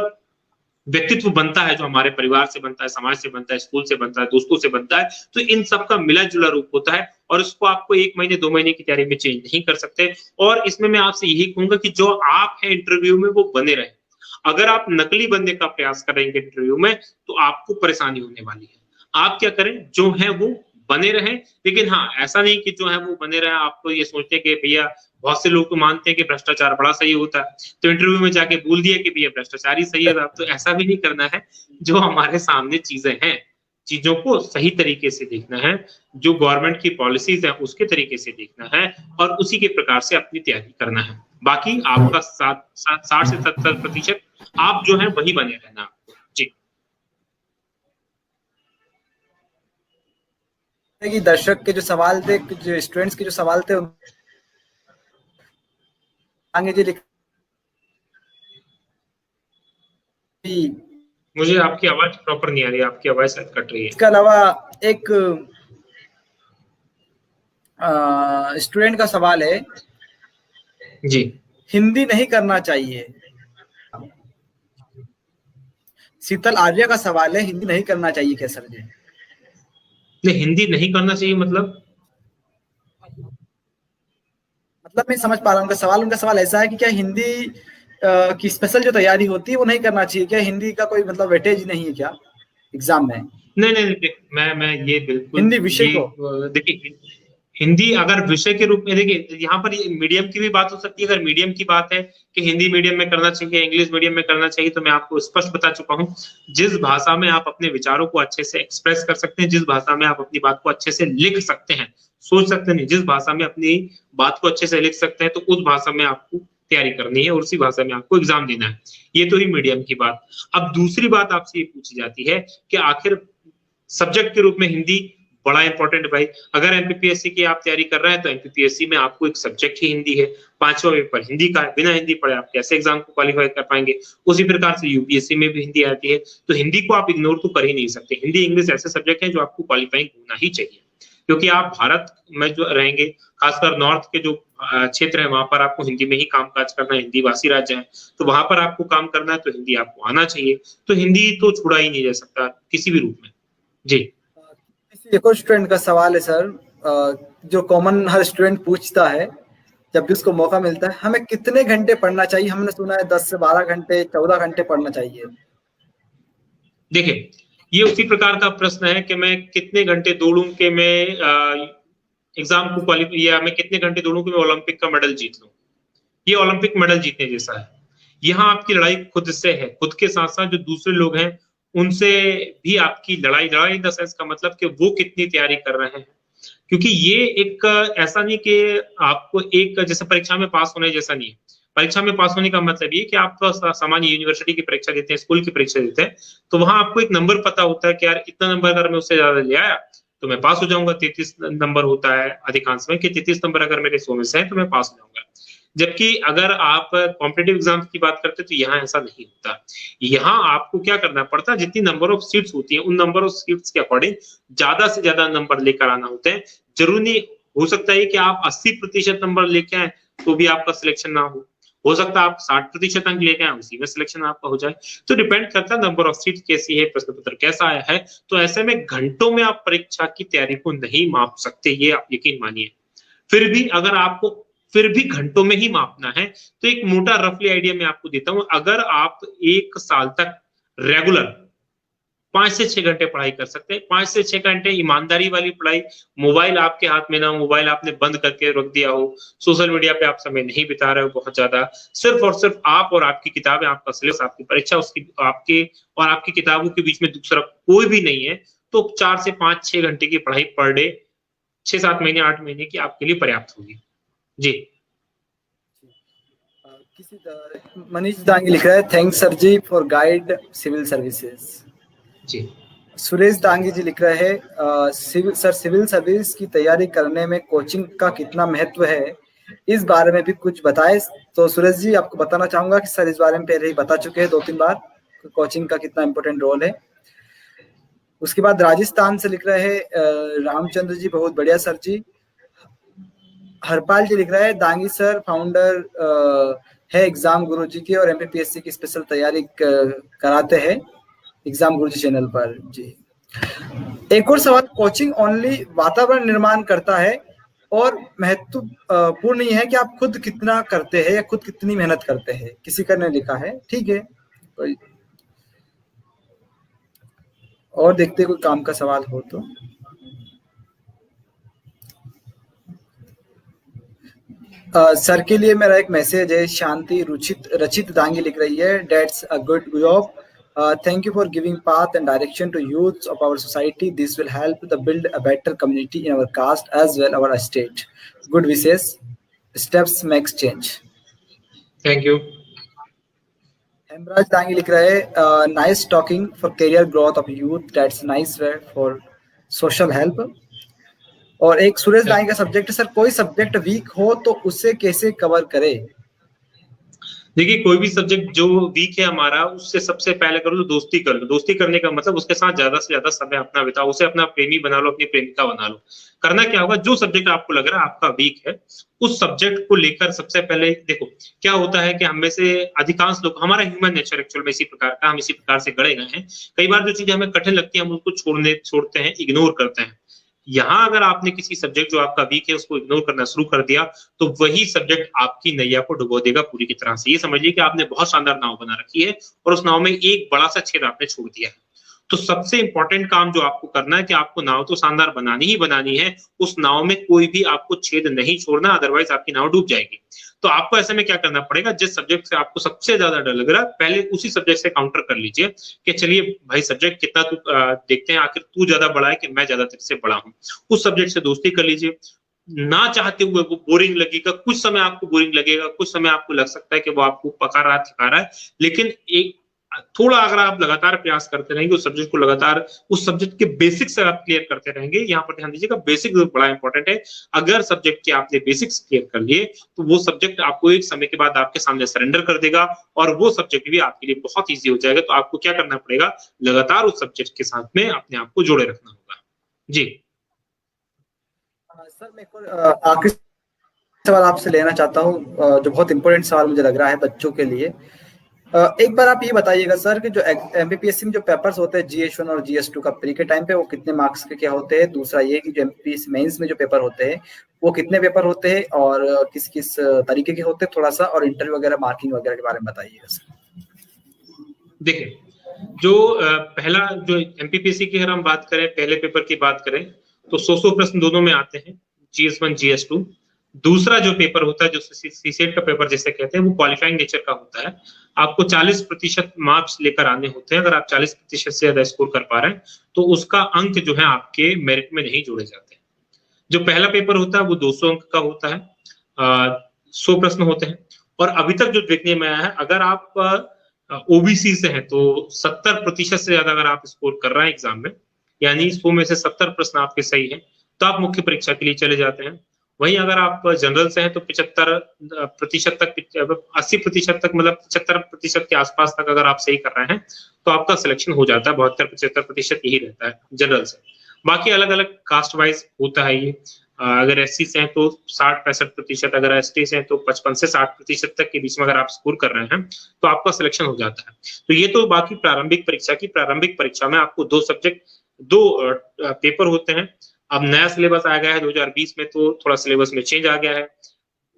व्यक्तित्व बनता है, जो हमारे परिवार से बनता है, समाज से बनता है, स्कूल से बनता है, दोस्तों से बनता है, तो इन सब का मिला जुला रूप होता है और इसको आपको 1 महीने 2 महीने की तैयारी में चेंज नहीं कर सकते। और इसमें मैं आपसे यही कहूंगा कि जो आप है इंटरव्यू में वो बने रहे। अगर आप नकली बनने का प्रयास करेंगे इंटरव्यू में तो आपको परेशानी होने वाली है। आप क्या करें, जो है वो बने रहें। लेकिन हाँ, ऐसा नहीं कि जो है वो बने रहे आपको ये सोचते कि भैया, बहुत से लोग तो मानते हैं कि भ्रष्टाचार बड़ा सही होता है, तो इंटरव्यू में जाके बोल दिया कि भैया भ्रष्टाचार ही सही है। तो ऐसा भी नहीं करना है। जो हमारे सामने चीजें हैं, चीजों को सही तरीके से देखना है, जो गवर्नमेंट की पॉलिसीज है उसके तरीके से देखना है और उसी के प्रकार से अपनी तैयारी करना है। बाकी आपका 60 से 70% आप जो है वही बने रहना। कि दर्शक के जो सवाल थे, जो स्टूडेंट्स के जो सवाल थे, आगे जी मुझे आपकी आवाज प्रॉपर नहीं आ रही, आपकी आवाज शायद कट रही है। इसके अलावा एक स्टूडेंट का सवाल है जी, हिंदी नहीं करना चाहिए। शीतल आर्य का सवाल है, हिंदी नहीं करना चाहिए क्या सर जी? नहीं, हिंदी नहीं करना चाहिए मतलब मैं समझ पा रहा हूँ उनका सवाल। उनका सवाल ऐसा है कि क्या हिंदी की स्पेशल जो तैयारी होती है वो नहीं करना चाहिए क्या? हिंदी का कोई मतलब वेटेज नहीं है क्या एग्जाम में? नहीं, मैं ये बिल्कुल हिंदी विषय को देखिए, हिंदी अगर विषय के रूप में, देखिए यहाँ पर मीडियम की भी बात हो सकती है। अगर मीडियम की बात है कि हिंदी मीडियम में करना चाहिए, इंग्लिश मीडियम में करना चाहिए, तो मैं आपको स्पष्ट बता चुका हूँ। जिस भाषा में आप अपने विचारों को अच्छे से एक्सप्रेस कर सकते हैं, जिस भाषा में आप अपनी बात को अच्छे से लिख सकते हैं, सोच सकते नहीं, जिस भाषा में अपनी बात को अच्छे से लिख सकते हैं, तो उस भाषा में आपको तैयारी करनी है और उसी भाषा में आपको एग्जाम देना है। ये तो ही मीडियम की बात। अब दूसरी बात आपसे ये पूछी जाती है कि आखिर सब्जेक्ट के रूप में हिंदी बड़ा इंपॉर्टेंट भाई। अगर एमपीपीएससी की आप तैयारी कर रहे हैं तो एमपीपीएससी में आपको एक सब्जेक्ट ही हिंदी है, 5वां पेपर हिंदी का है। बिना हिंदी पढ़े आप कैसे एग्जाम को क्वालिफाई कर पाएंगे? उसी प्रकार से यूपीएससी में भी हिंदी आती है, तो हिंदी को आप इग्नोर तो कर ही नहीं सकते। हिंदी इंग्लिश ऐसे सब्जेक्ट हैं जो आपको क्वालिफाइंग होना ही चाहिए, क्योंकि आप भारत में जो रहेंगे, खासकर नॉर्थ के जो क्षेत्र है, वहां पर आपको हिंदी में ही कामकाज करना है। हिंदी भाषी राज्य है, तो वहां पर आपको काम करना है, तो हिंदी आपको आना चाहिए। तो हिंदी तो छुड़ा ही नहीं जा सकता किसी भी रूप में। जी, एक और स्टूडेंट का सवाल है सर, जो कॉमन हर स्टूडेंट पूछता है जब भी उसको मौका मिलता है, हमें कितने घंटे पढ़ना चाहिए? हमने सुना है 10 से 12 घंटे, 14 घंटे पढ़ना चाहिए। देखिए, ये उसी प्रकार का प्रश्न है कि मैं कितने घंटे दौड़ूं कि मैं एग्जाम को क्वालिफाई, या मैं कितने घंटे दौड़ूं कि मैं ओलंपिक का मेडल जीत लूं। ये ओलंपिक मेडल जीतने जैसा है। यहाँ आपकी लड़ाई खुद से है, खुद के साथ साथ जो दूसरे लोग हैं उनसे भी आपकी लड़ाई इन द सेंस का मतलब कि वो कितनी तैयारी कर रहे हैं। क्योंकि ये एक ऐसा नहीं कि आपको एक जैसे परीक्षा में पास होने जैसा नहीं है। परीक्षा में पास होने का मतलब ये कि आप सामान्य यूनिवर्सिटी की परीक्षा देते हैं, स्कूल की परीक्षा देते हैं, तो वहां आपको एक नंबर पता होता है कि यार इतना नंबर अगर मैं उससे ज्यादा ले आया तो मैं पास हो जाऊंगा। 33 नंबर होता है अधिकांश में कि 33 नंबर अगर मेरे 100 में से है तो मैं पास हो जाऊंगा। जबकि अगर आप कॉम्पिटिटिव एग्जाम्स की बात करते हैं तो यहाँ ऐसा नहीं होता। यहाँ आपको क्या करना पड़ता है, जितनी नंबर ऑफ सीट्स होती है उन नंबर ऑफ सीट्स के अकॉर्डिंग ज्यादा से ज्यादा नंबर लेकर आना होते हैं। जरूरी नहीं, हो सकता है कि आप 80% नंबर लेके आए तो भी आपका सिलेक्शन ना हो सकता है आप 60% अंक लेके आए उसी में सिलेक्शन आपका हो जाए। तो डिपेंड करता है नंबर ऑफ सीट कैसी है, प्रश्न पत्र कैसा आया है। तो ऐसे में घंटों में आप परीक्षा की तैयारी को नहीं माप सकते, ये आप यकीन मानिए। फिर भी अगर आपको फिर भी घंटों में ही मापना है। तो एक मोटा रफली आइडिया मैं आपको देता हूं, अगर आप 1 साल तक रेगुलर 5 से 6 घंटे पढ़ाई कर सकते हैं, 5 से 6 घंटे ईमानदारी वाली पढ़ाई, मोबाइल आपके हाथ में ना हो, मोबाइल आपने बंद करके रख दिया हो, सोशल मीडिया पे आप समय नहीं बिता रहे हो बहुत ज्यादा, सिर्फ और सिर्फ आप और आपकी किताबें, आपका सिलेबस, आपकी परीक्षा, उसकी आपके और आपकी किताबों के बीच में दूसरा कोई भी नहीं है, तो 4 से 5-6 घंटे की पढ़ाई पर डे 6-7 महीने 8 महीने की आपके लिए पर्याप्त होगी। जी। मनीष दांगी लिख रहा है, thanks sir ji for guide civil services. जी। सुरेश दांगी जी लिख रहे हैं, सिविल सर्विस की तैयारी करने में कोचिंग का कितना महत्व है, इस बारे में भी कुछ बताएं। तो सुरेश जी, आपको बताना चाहूंगा कि सर इस बारे में पहले ही बता चुके हैं 2-3 बार, कोचिंग का कितना इंपॉर्टेंट रोल है। उसके बाद राजस्थान से लिख रहे हैं रामचंद्र जी, बहुत बढ़िया सर जी। हरपाल जी लिख रहे हैं, दांगी सर फाउंडर है एग्जाम गुरुजी के और एमपीपीएससी की स्पेशल तैयारी कराते हैं एग्जाम गुरुजी चैनल पर। जी। एक और सवाल, कोचिंग ओनली वातावरण निर्माण करता है और महत्वपूर्ण नहीं है कि आप खुद कितना करते हैं या खुद कितनी मेहनत करते हैं, किसी का ने लिखा है। ठीक है, कोई और देखते कोई काम का सवाल हो तो। सर के लिए मेरा एक मैसेज है, शांति रचित दांगी लिख रही है, dates a good job, thank you for giving path and direction to youths of our society, this will help to build a better community in our caste as well our state, good wishes, steps makes change। Thank you. Hemraj Dangi लिख रहे हैं, nice talking for career growth of youth, that's nice way for social help. और एक सुरेश दांगी का subject है, sir कोई subject weak हो तो उसे कैसे कवर करे। देखिए, कोई भी सब्जेक्ट जो वीक है हमारा, उससे सबसे पहले कर लो दोस्ती कर लो। दोस्ती करने का मतलब उसके साथ ज्यादा से ज्यादा समय अपना बिताओ, उसे अपना प्रेमी बना लो, अपनी प्रेमिका बना लो। करना क्या होगा, जो सब्जेक्ट आपको लग रहा है आपका वीक है, उस सब्जेक्ट को लेकर सबसे पहले देखो क्या होता है कि हम में से अधिकांश लोग, हमारा ह्यूमन नेचर एक्चुअल में इसी प्रकार का, हम इसी प्रकार से गढ़े गए हैं। कई बार जो चीजें हमें कठिन लगती है हम उसको छोड़ते हैं, इग्नोर करते हैं। यहाँ अगर आपने किसी सब्जेक्ट जो आपका वीक है उसको इग्नोर करना शुरू कर दिया, तो वही सब्जेक्ट आपकी नैया को डुबो देगा पूरी की तरह से। ये समझिए कि आपने बहुत शानदार नाव बना रखी है और उस नाव में एक बड़ा सा छेद आपने छोड़ दिया है। तो सबसे इंपॉर्टेंट काम जो आपको करना है कि आपको नाव तो शानदार बनानी ही बनानी है, उस नाव में कोई भी आपको छेद नहीं छोड़ना, अदरवाइज आपकी नाव डूब जाएगी। तो आपको ऐसे में क्या करना पड़ेगा, जिस सब्जेक्ट से आपको सबसे ज्यादा डर लग रहा है, पहले उसी सब्जेक्ट से काउंटर कर लीजिए कि चलिए भाई सब्जेक्ट कितना तू देखते हैं, आखिर तू ज्यादा बड़ा है कि मैं ज्यादा तेरे से बड़ा हूं। उस सब्जेक्ट से दोस्ती कर लीजिए। ना चाहते हुए वो बोरिंग लगेगा, कुछ समय आपको बोरिंग लगेगा, कुछ समय आपको लग सकता है कि वो आपको पका रहा है, थका रहा है, लेकिन एक थोड़ा अगर आप लगातार प्रयास करते रहेंगे, उस सब्जेक्ट को लगातार, उस सब्जेक्ट के बेसिक्स आप क्लियर करते रहेंगे। यहाँ पर ध्यान दीजिएगा, बेसिक बड़ा इंपॉर्टेंट है। अगर सब्जेक्ट के आपने बेसिक्स क्लियर कर लिए तो वो सब्जेक्ट आपको एक समय के बाद आपके सामने सरेंडर कर देगा और वो सब्जेक्ट भी आपके लिए बहुत ईजी हो जाएगा। तो आपको क्या करना पड़ेगा, लगातार उस सब्जेक्ट के साथ में अपने आप को जोड़े रखना होगा। जी सर मैं आखिरी सवाल आपसे लेना चाहता हूँ, जो बहुत इंपॉर्टेंट सवाल मुझे लग रहा है बच्चों के लिए। एक बार आप ये बताइएगा सर कि जो एमपीपीएससी में जो पेपर्स होते हैं GS1 और GS2 का प्री के टाइम पे, वो कितने मार्क्स के क्या होते हैं। दूसरा ये कि जो एमपीपीएससी मेंस में जो पेपर होते हैं वो कितने पेपर होते हैं और किस किस तरीके के होते हैं, थोड़ा सा, और इंटरव्यू वगैरह मार्किंग वगैरह के बारे में बताइएगा सर। देखिए, जो पहला जो एमपीपीएससी की अगर हम बात करें, पहले पेपर की बात करें तो 100 प्रश्न दोनों में आते हैं, GS1 GS2। दूसरा जो पेपर होता है, जो सीसेट का पेपर जिसे कहते हैं, वो क्वालिफाइंग नेचर का होता है। आपको 40% मार्क्स लेकर आने होते हैं। अगर आप 40% से ज्यादा स्कोर कर पा रहे हैं तो उसका अंक जो है आपके मेरिट में नहीं जोड़े जाते। जो पहला पेपर होता है वो 200 अंक का होता है, 100 प्रश्न होते हैं। और अभी तक जो देखने में आया है, अगर आप ओबीसी से हैं तो 70% से ज्यादा अगर आप स्कोर कर रहे हैं एग्जाम में, यानी 100 में से 70 प्रश्न आपके सही हैं, तो आप मुख्य परीक्षा के लिए चले जाते हैं। वहीं अगर आप जनरल से हैं तो 75% तक, 80% तक, मतलब 75% के आसपास तक अगर आप सही कर रहे हैं तो आपका सिलेक्शन हो जाता है। 72-75% यही रहता है जनरल से। बाकी अलग अलग कास्ट वाइज होता है ये। अगर एससी से हैं तो 60-65%, अगर एसटी से हैं तो 55 से 60% तक के बीच में अगर आप स्कोर कर रहे हैं तो आपका सिलेक्शन हो जाता है। तो ये तो बाकी प्रारंभिक परीक्षा की। प्रारंभिक परीक्षा में आपको 2 पेपर होते हैं। अब नया सिलेबस आ गया है 2020 में, तो थोड़ा सिलेबस में चेंज आ गया है।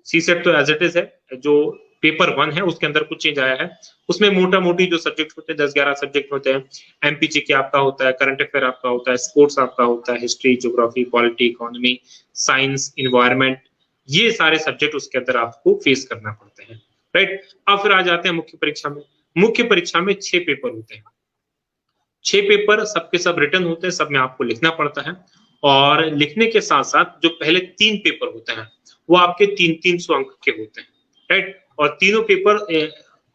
सीसेट तो एज इट इज है, जो पेपर 1 है उसके अंदर कुछ चेंज आया है। उसमें मोटा मोटी जो सब्जेक्ट होते हैं 10-11 सब्जेक्ट होते हैं। एमपीजीके आपका होता है, करंट अफेयर आपका होता है, स्पोर्ट्स आपका होता है, history, geography, polity, economy, science, environment, ये सारे सब्जेक्ट उसके अंदर आपको फेस करना पड़ते हैं, राइट। अब फिर आ जाते हैं मुख्य परीक्षा में। मुख्य परीक्षा में 6 पेपर होते हैं। 6 पेपर सबके सब रिटन होते हैं, सब में आपको लिखना पड़ता है। और लिखने के साथ साथ जो पहले 3 पेपर होते हैं वो आपके 300 अंक के होते हैं, राइट। और तीनों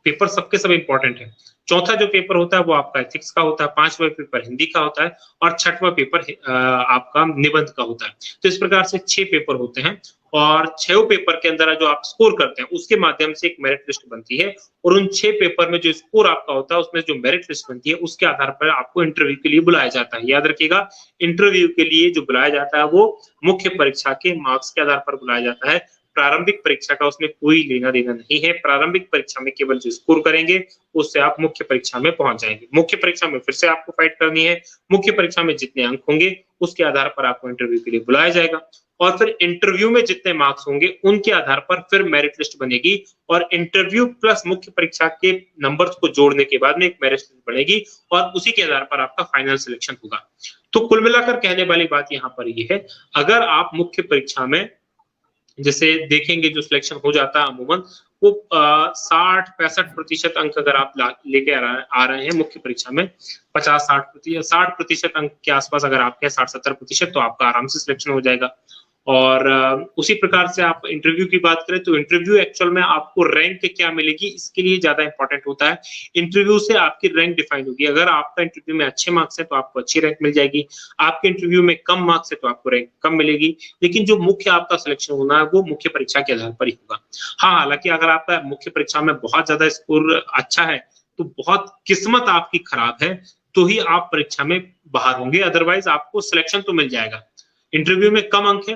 पेपर सबके सब इंपॉर्टेंट है। चौथा जो पेपर होता है वो आपका एथिक्स का होता है, 5वां पेपर हिंदी का होता है और 6वां पेपर आपका निबंध का होता है। तो इस प्रकार से 6 पेपर होते हैं और 6 पेपर के अंदर जो आप स्कोर करते हैं उसके माध्यम से एक मेरिट लिस्ट बनती है। और उन 6 पेपर में जो स्कोर आपका होता है उसमें जो मेरिट लिस्ट बनती है उसके आधार पर आपको इंटरव्यू के लिए बुलाया जाता है। याद रखिएगा, इंटरव्यू के लिए जो बुलाया जाता है वो मुख्य परीक्षा के मार्क्स के आधार पर बुलाया जाता है। प्रारंभिक परीक्षा का उसमें कोई लेना देना नहीं है। प्रारंभिक परीक्षा में केवल जो स्कोर करेंगे उससे आप मुख्य परीक्षा में पहुंच जाएंगे। मुख्य परीक्षा में फिर से आपको फाइट करनी है। मुख्य परीक्षा में जितने अंक होंगे उसके आधार पर आपको इंटरव्यू के लिए बुलाया जाएगा और फिर इंटरव्यू में जितने मार्क्स होंगे उनके आधार पर फिर मेरिट लिस्ट बनेगी और इंटरव्यू प्लस मुख्य परीक्षा के नंबर्स को जोड़ने के बाद में एक मेरिट लिस्ट बनेगी और उसी के आधार पर आपका फाइनल सिलेक्शन होगा। तो कुल मिलाकर कहने वाली बात यहाँ पर ये है, अगर आप मुख्य परीक्षा में जैसे देखेंगे जो सिलेक्शन हो जाता है अमूमन वो 60-65% अंक अगर आप लेके आ रहे हैं मुख्य परीक्षा में, 50-60% अंक के आसपास अगर आपके 60-70% तो आपका आराम से सिलेक्शन हो जाएगा। और उसी प्रकार से आप इंटरव्यू की बात करें तो इंटरव्यू एक्चुअल में आपको रैंक क्या मिलेगी इसके लिए ज्यादा इंपॉर्टेंट होता है। इंटरव्यू से आपकी रैंक डिफाइन होगी। अगर आपका इंटरव्यू में अच्छे मार्क्स है तो आपको अच्छी रैंक मिल जाएगी, आपके इंटरव्यू में कम मार्क्स है तो आपको रैंक कम मिलेगी। लेकिन जो मुख्य आपका सिलेक्शन होना है वो मुख्य परीक्षा के आधार पर ही होगा। हाँ, हालांकि अगर आपका मुख्य परीक्षा में बहुत ज्यादा स्कोर अच्छा है तो बहुत किस्मत आपकी खराब है तो ही आप परीक्षा में बाहर होंगे, अदरवाइज आपको सिलेक्शन तो मिल जाएगा। इंटरव्यू में कम अंक है,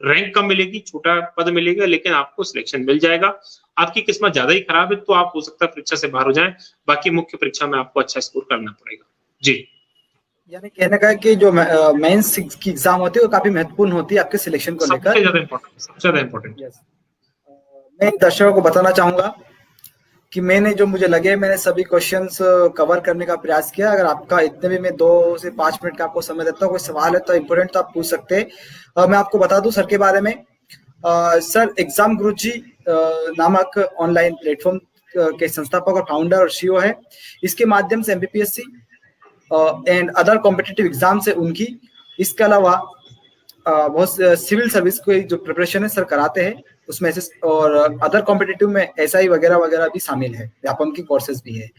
रैंक कम मिलेगी, छोटा पद मिलेगा, लेकिन आपको सिलेक्शन मिल जाएगा। आपकी किस्मत ज्यादा ही खराब है तो आप हो सकता है परीक्षा से बाहर हो जाएं, बाकी मुख्य परीक्षा में आपको अच्छा स्कोर करना पड़ेगा। जी, यानी कहने का है कि जो मेंस की एग्जाम होती है वो काफी महत्वपूर्ण होती है आपके सिलेक्शन को लेकर। सबसे ज्यादा इंपॉर्टेंट। मैं दर्शकों को बताना चाहूंगा कि मैंने जो मुझे लगे मैंने सभी क्वेश्चंस कवर करने का प्रयास किया। अगर आपका इतने भी मैं 2 से 5 मिनट का आपको समय देता हूँ, कोई सवाल है तो इम्पोर्टेंट तो आप पूछ सकते हैं। मैं आपको बता दूं सर के बारे में। सर एग्जाम गुरुजी नामक ऑनलाइन प्लेटफॉर्म के संस्थापक और फाउंडर और सीईओ है। इसके माध्यम से MPPSC and other competitive exam से उनकी, इसके अलावा बहुत सिविल सर्विस की जो प्रिपरेशन है सर कराते हैं उसमें से, और अदर कॉम्पिटिटिव में एसआई वगैरह वगैरह भी शामिल है, व्यापम की कोर्सेज भी है।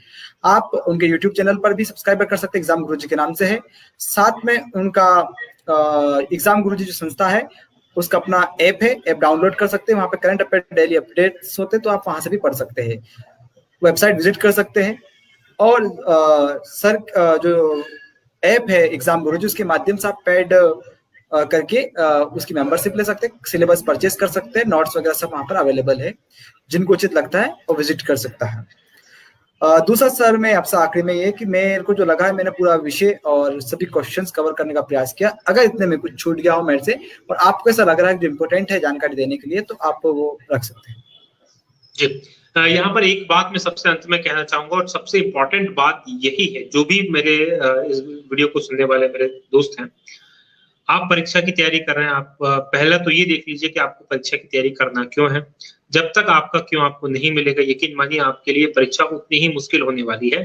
आप उनके यूट्यूब चैनल पर भी सब्सक्राइब कर सकते हैं, एग्जाम गुरुजी के नाम से है। साथ में उनका एग्जाम गुरुजी जो संस्था है उसका अपना ऐप है, ऐप डाउनलोड कर सकते हैं। वहाँ पे करंट अफेयर डेली अपडेट्स होते हैं तो आप वहाँ से भी पढ़ सकते हैं। वेबसाइट विजिट कर सकते हैं। और सर जो ऐप है एग्जाम गुरुजी उसके माध्यम से आप पेड करके उसकी मेंबरशिप ले सकते हैं, सिलेबस परचेस कर सकते हैं, नोट्स वगैरह सब वहाँ पर अवेलेबल है। जिनको उचित लगता है वो विजिट कर सकता है। दूसरा सर मैं आपसे आखिरी में ये कि मेरे को जो लगा है मैंने पूरा विषय और सभी क्वेश्चंस कवर करने का प्रयास किया। अगर इतने में कुछ छूट गया हो मेरे से और आपको ऐसा लग रहा है जो इम्पोर्टेंट है जानकारी देने के लिए तो आप वो रख सकते हैं। जी, यहाँ पर एक बात मैं सबसे अंत में कहना चाहूंगा और सबसे इम्पोर्टेंट बात यही है, जो भी मेरे इस वीडियो को सुनने वाले मेरे दोस्त हैं, आप परीक्षा की तैयारी कर रहे हैं, आप पहला तो ये देख लीजिए कि आपको परीक्षा की तैयारी करना क्यों है। जब तक आपका क्यों आपको नहीं मिलेगा, यकीन मानिए आपके लिए परीक्षा उतनी ही मुश्किल होने वाली है,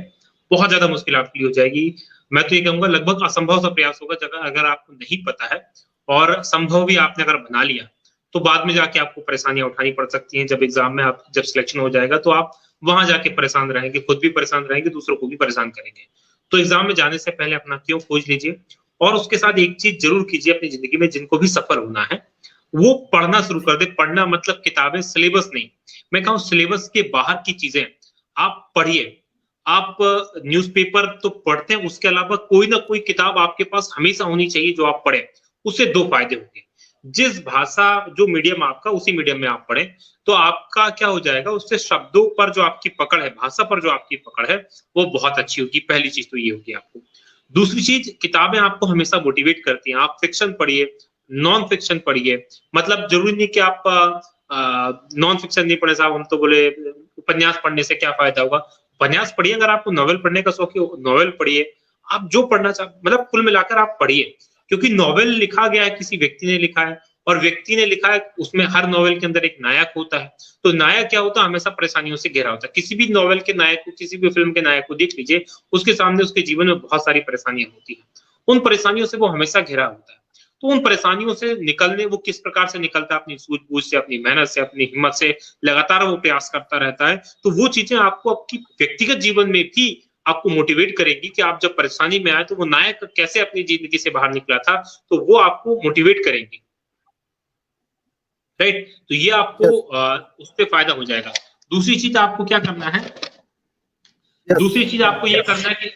बहुत ज्यादा मुश्किल आपके लिए हो जाएगी। मैं तो ये कहूंगा लगभग असंभव सा प्रयास होगा अगर आपको नहीं पता है, और संभव भी आपने अगर बना लिया तो बाद में जाके आपको परेशानियां उठानी पड़ सकती हैं। जब एग्जाम में आप जब सिलेक्शन हो जाएगा तो आप वहां जाके परेशान रहेंगे, खुद भी परेशान रहेंगे, दूसरों को भी परेशान करेंगे। तो एग्जाम में जाने से पहले अपना क्यों खोज लीजिए और उसके साथ एक चीज जरूर कीजिए अपनी जिंदगी में, जिनको भी सफल होना है वो पढ़ना शुरू कर दे। पढ़ना मतलब किताबें, सिलेबस नहीं, मैं कहूँ सिलेबस के बाहर की चीजें आप पढ़िए। आप न्यूज़पेपर तो पढ़ते हैं, उसके अलावा कोई ना कोई किताब आपके पास हमेशा होनी चाहिए जो आप पढ़े। उससे 2 फायदे होंगे। जिस भाषा, जो मीडियम आपका, उसी मीडियम में आप पढ़े तो आपका क्या हो जाएगा, उससे शब्दों पर जो आपकी पकड़ है, भाषा पर जो आपकी पकड़ है वो बहुत अच्छी होगी। पहली चीज तो ये होगी आपको। दूसरी चीज, किताबें आपको हमेशा मोटिवेट करती हैं। आप फिक्शन पढ़िए, नॉन फिक्शन पढ़िए, मतलब जरूरी नहीं कि आप नॉन फिक्शन नहीं पढ़े साहब, हम तो बोले उपन्यास पढ़ने से क्या फायदा होगा। उपन्यास पढ़िए, अगर आपको नॉवेल पढ़ने का शौक है नॉवेल पढ़िए, आप जो पढ़ना चाह, मतलब कुल मिलाकर आप पढ़िए, क्योंकि नॉवेल लिखा गया है, किसी व्यक्ति ने लिखा है, और व्यक्ति ने लिखा है, उसमें हर नॉवेल के अंदर एक नायक होता है। तो नायक क्या होता है, हमेशा परेशानियों से घिरा होता है। किसी भी नॉवेल के नायक को, किसी भी फिल्म के नायक को देख लीजिए, उसके सामने उसके जीवन में बहुत सारी परेशानियां होती है, उन परेशानियों से वो हमेशा घिरा होता है। तो उन परेशानियों से निकलने, वो किस प्रकार से निकलता है, अपनी सूझबूझ से, अपनी मेहनत से, अपनी हिम्मत से, लगातार वो प्रयास करता रहता है। तो वो चीजें आपको आपकी व्यक्तिगत जीवन में भी आपको मोटिवेट करेगी कि आप जब परेशानी में आए तो वो नायक कैसे अपनी जिंदगी से बाहर निकला था, तो वो आपको मोटिवेट करेंगे, राइट। तो ये आपको उस पर फायदा हो जाएगा। दूसरी चीज आपको क्या करना है, दूसरी चीज आपको ये करना है कि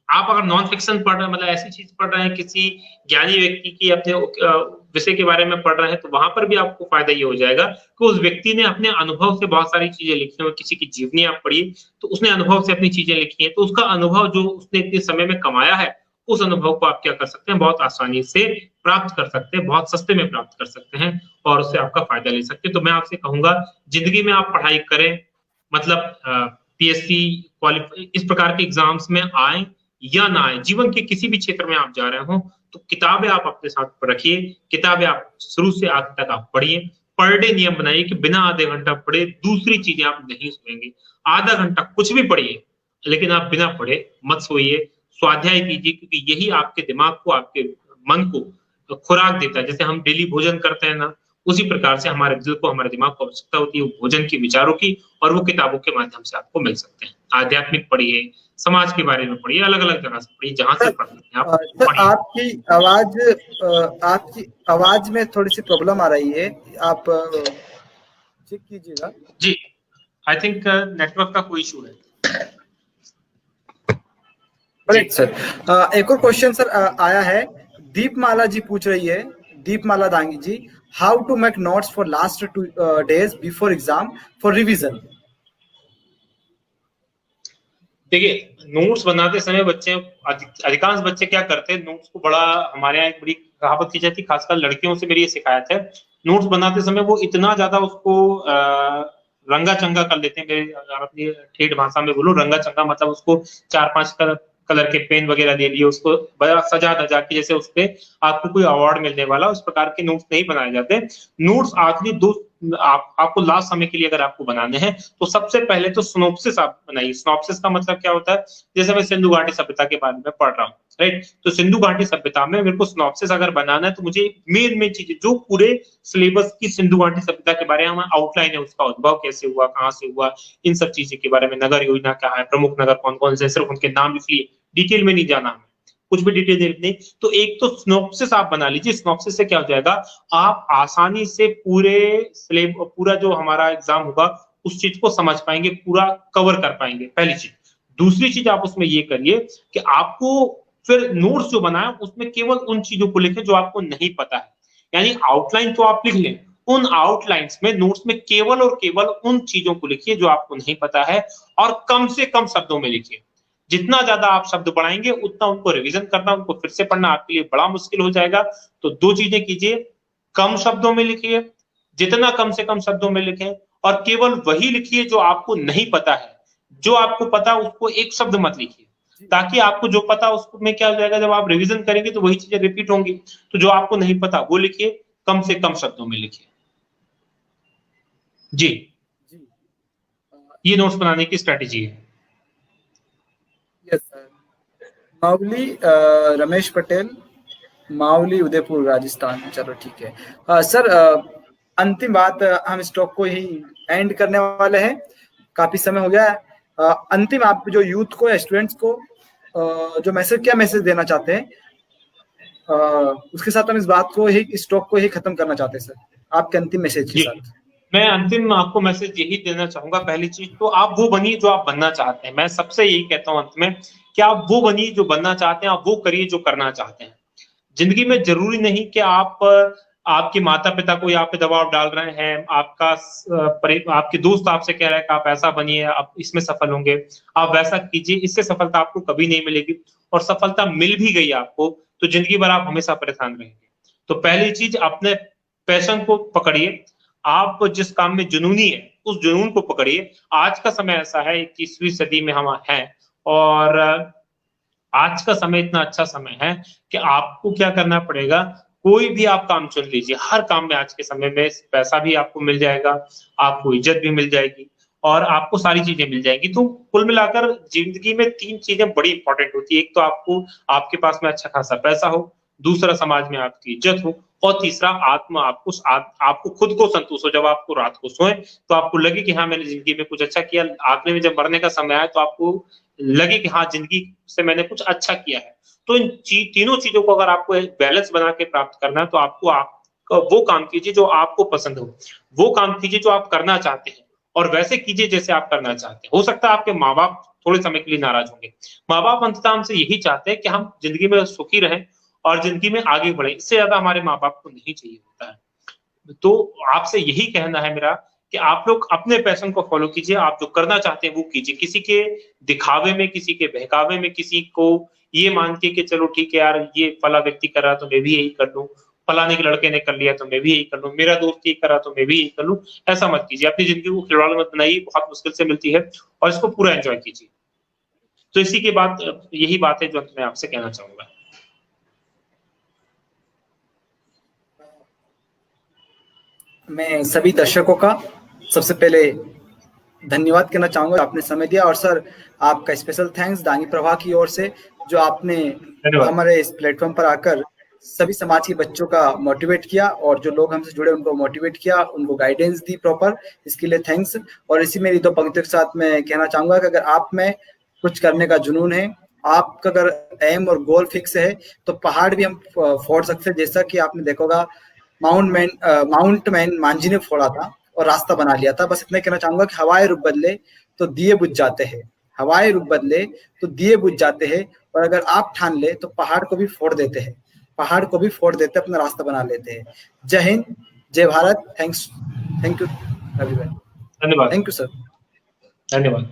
आप अगर नॉन फिक्शन पढ़ रहे हैं, मतलब ऐसी चीज पढ़ रहे हैं, किसी ज्ञानी व्यक्ति की अपने विषय के बारे में पढ़ रहे हैं, तो वहां पर भी आपको फायदा ये हो जाएगा कि उस व्यक्ति ने अपने अनुभव से बहुत सारी चीजें लिखी हैं। किसी की जीवनी आप पढ़िए तो उसने अनुभव से अपनी चीजें लिखी हैं, तो उसका अनुभव जो उसने इतने समय में कमाया है, उस अनुभव को आप क्या कर सकते हैं, बहुत आसानी से प्राप्त कर सकते हैं, बहुत सस्ते में प्राप्त कर सकते हैं, और उससे आपका फायदा ले सकते हैं। तो मैं आपसे कहूंगा, जिंदगी में आप पढ़ाई करें, मतलब पीएससी क्वालिफाई, इस प्रकार के एग्जाम्स में आए या ना आए, जीवन के किसी भी क्षेत्र में आप जा रहे हो, तो किताबें आप अपने साथ रखिए, किताबें आप शुरू से आखिर तक आप पढ़िए। पर डे नियम बनाइए कि बिना आधे घंटा पढ़े दूसरी चीजें आप नहीं सोएंगे। आधा घंटा कुछ भी पढ़िए, लेकिन आप बिना पढ़े मत सोइए, स्वाध्याय कीजिए, क्योंकि यही आपके दिमाग को, आपके मन को खुराक देता है। जैसे हम डेली भोजन करते हैं ना, उसी प्रकार से हमारे दिल को, हमारे दिमाग को आवश्यकता होती है भोजन की, विचारों की, और वो किताबों के माध्यम से आपको मिल सकते हैं। आध्यात्मिक पढ़िए, समाज के बारे में पढ़िए, अलग अलग जगह से पढ़िए, जहां से पढ़ते हैं आप पढ़िए। आपकी आवाज में थोड़ी सी प्रॉब्लम आ रही है, आप चेक कीजिएगा। जी, आई थिंक नेटवर्क का कोई इशू है। Correct sir. एक और क्वेश्चन सर आया है, दीपमाला जी पूछ रही है, Deepmala Dangi ji, how to make notes for last 2 days before exam for revision. देखिए, नोट्स बनाते समय बच्चे, अधिकांश बच्चे क्या करते हैं, नोट्स को बड़ा, हमारे यहाँ एक बड़ी कहावत की जाती है, खासकर लड़कियों से मेरी ये शिकायत है, नोट्स बनाते समय वो इतना ज्यादा उसको रंगा चंगा कर लेते हैं। मेरे अपनी ठेठ भाषा में बोलूं, रंगा चंगा मतलब उसको 4-5 कलर के पेन वगैरह दे दिए, उसको बड़ा सजा धजा के, जैसे उस पे आपको कोई अवार्ड मिलने वाला, उस प्रकार के नोट्स नहीं बनाए जाते। नोट्स आखिरी आपको लास्ट समय के लिए अगर आपको बनाने हैं, तो सबसे पहले तो सिनॉप्सिस आप बनाइए। सिनॉप्सिस का मतलब क्या होता है, जैसे मैं सिंधु घाटी सभ्यता के बारे में पढ़ रहा हूँ, राइट, तो सिंधु घाटी सभ्यता में मेरे को सिनॉप्सिस अगर बनाना है, तो मुझे मेन चीजें जो पूरे सिलेबस की सिंधु घाटी सभ्यता के बारे में आउटलाइन है, उसका उद्भव कैसे हुआ, कहाँ से हुआ, इन सब चीजें के बारे में, नगर योजना क्या है, प्रमुख नगर कौन कौन से, सिर्फ उनके नाम लिख लिए, डिटेल में नहीं जाना हमें, कुछ भी डिटेल नहीं। तो एक तो सिनॉप्सिस आप बना लीजिए। सिनॉप्सिस से क्या हो जाएगा, आप आसानी से पूरा जो हमारा एग्जाम होगा उस चीज को समझ पाएंगे, पूरा कवर कर पाएंगे, पहली चीज। दूसरी चीज आप उसमें ये करिए कि आपको फिर नोट्स जो बनाए उसमें केवल उन चीजों को लिखें जो आपको नहीं पता है। यानी आउटलाइन तो आप लिख लें, उन आउटलाइंस में, नोट्स में केवल और केवल उन चीजों को लिखिए जो आपको नहीं पता है, और कम से कम शब्दों में लिखिए। जितना ज्यादा आप शब्द बढ़ाएंगे, उतना उनको रिवीजन करना, उनको फिर से पढ़ना आपके लिए बड़ा मुश्किल हो जाएगा। तो 2 चीजें कीजिए, कम शब्दों में लिखिए, जितना कम से कम शब्दों में लिखें, और केवल वही लिखिए जो आपको नहीं पता है। जो आपको पता उसको एक शब्द मत लिखिए, ताकि आपको जो पता उसमें क्या हो जाएगा, जब आप रिवीजन करेंगे तो वही चीजें रिपीट होंगी। तो जो आपको नहीं पता वो लिखिए, कम से कम शब्दों में लिखिए। जी, ये नोट्स बनाने की स्ट्रेटेजी है। Yes sir. मावली रमेश पटेल, मावली उदयपुर राजस्थान। चलो ठीक है सर, अंतिम बात, हम इस टॉक को ही एंड करने वाले हैं, काफी समय हो गया है। अंतिम आप जो यूथ को या स्टूडेंट्स को जो क्या मैसेज देना चाहते हैं, उसके साथ हम इस बात को ही, इस टॉक को ही खत्म करना चाहते हैं सर, आपके अंतिम मैसेज के साथ। मैं अंतिम आपको मैसेज यही देना चाहूंगा, पहली चीज तो आप वो बनिए जो आप बनना चाहते हैं। मैं सबसे यही कहता हूं अंत में कि आप वो बनिए जो बनना चाहते हैं, आप वो करिए जो करना चाहते हैं। जिंदगी में जरूरी नहीं कि आप आपके माता पिता को यहाँ पे दबाव डाल रहे हैं, आपके दोस्त आपसे कह रहे हैं कि आप ऐसा बनिए, आप इसमें सफल होंगे, आप वैसा कीजिए, इससे सफलता आपको कभी नहीं मिलेगी। और सफलता मिल भी गई आपको तो जिंदगी भर आप हमेशा परेशान रहेंगे। तो पहली चीज, अपने पैशन को पकड़िए, आप जिस काम में जुनूनी है उस जुनून को पकड़िए। आज का समय ऐसा है, 21वीं सदी में हम हैं, और आज का समय इतना अच्छा समय है कि आपको क्या करना पड़ेगा, कोई भी आप काम चुन लीजिए, हर काम में आज के समय में पैसा भी आपको मिल जाएगा, आपको इज्जत भी मिल जाएगी और आपको सारी चीजें मिल जाएंगी। तो कुल मिलाकर जिंदगी में 3 चीजें बड़ी इंपॉर्टेंट होती है। एक तो आपको आपके पास में अच्छा खासा पैसा हो, दूसरा समाज में आपकी इज्जत हो, और तीसरा आपको खुद को संतोष हो। जब आपको रात को सोए तो आपको लगे कि हाँ मैंने जिंदगी में कुछ अच्छा किया, आखिरी में जब मरने का समय आए तो आपको लगे कि हाँ जिंदगी से मैंने कुछ अच्छा किया है। तो इन तीनों चीजों को अगर आपको बैलेंस बना के प्राप्त करना है तो आपको वो काम कीजिए जो आपको पसंद हो, वो काम कीजिए जो आप करना चाहते हैं, और वैसे कीजिए जैसे आप करना चाहते हैं। हो सकता है आपके माँ बाप थोड़े समय के लिए नाराज होंगे, माँ बाप अंततः हमसे यही चाहते हैं कि हम जिंदगी में सुखी रहें और जिंदगी में आगे बढ़े, इससे ज्यादा हमारे माँ बाप को नहीं चाहिए होता है। तो आपसे यही कहना है मेरा कि आप लोग अपने पैशन को फॉलो कीजिए, आप जो करना चाहते हैं वो कीजिए, किसी के दिखावे में, किसी के बहकावे में, किसी को ये मान के कि चलो ठीक है यार ये फला व्यक्ति कर रहा तो मैं भी यही कर लूं, फलाने के लड़के ने कर लिया तो मैं भी यही कर लूं, मेरा दोस्त ये कर रहा तो मैं भी यही कर लूं, ऐसा मत कीजिए। अपनी जिंदगी को खिलवाड़ मत बनाइए, बहुत मुश्किल से मिलती है, और इसको पूरा एंजॉय कीजिए। तो इसी के बाद यही बात है जो मैं आपसे कहना चाहूंगा। मैं सभी दर्शकों का सबसे पहले धन्यवाद कहना चाहूंगा, आपने समय दिया, और सर आपका स्पेशल थैंक्स दानी प्रभा की ओर से, जो आपने हमारे इस प्लेटफॉर्म पर आकर सभी समाज के बच्चों का मोटिवेट किया, और जो लोग हमसे जुड़े उनको मोटिवेट किया, उनको गाइडेंस दी प्रॉपर, इसके लिए थैंक्स। और इसी मेरी 2 पंक्तियों के साथ मैं कहना चाहूंगा कि अगर आप में कुछ करने का जुनून है, आपका अगर एम और गोल फिक्स है, तो पहाड़ भी हम फोड़ सकते हैं, जैसा कि आपने देखा होगा माउंट मैन मांझी ने फोड़ा था और रास्ता बना लिया था। बस इतना कहना चाहूंगा कि हवाएं रुख बदले तो दिए बुझ जाते हैं, हवाएं रुख बदले तो दिए बुझ जाते हैं, और अगर आप ठान ले तो पहाड़ को भी फोड़ देते हैं, पहाड़ को भी फोड़ देते, अपना रास्ता बना लेते हैं। जय हिंद, जय भारत। थैंक यू रवि भाई। धन्यवाद। Thank you sir. धन्यवाद।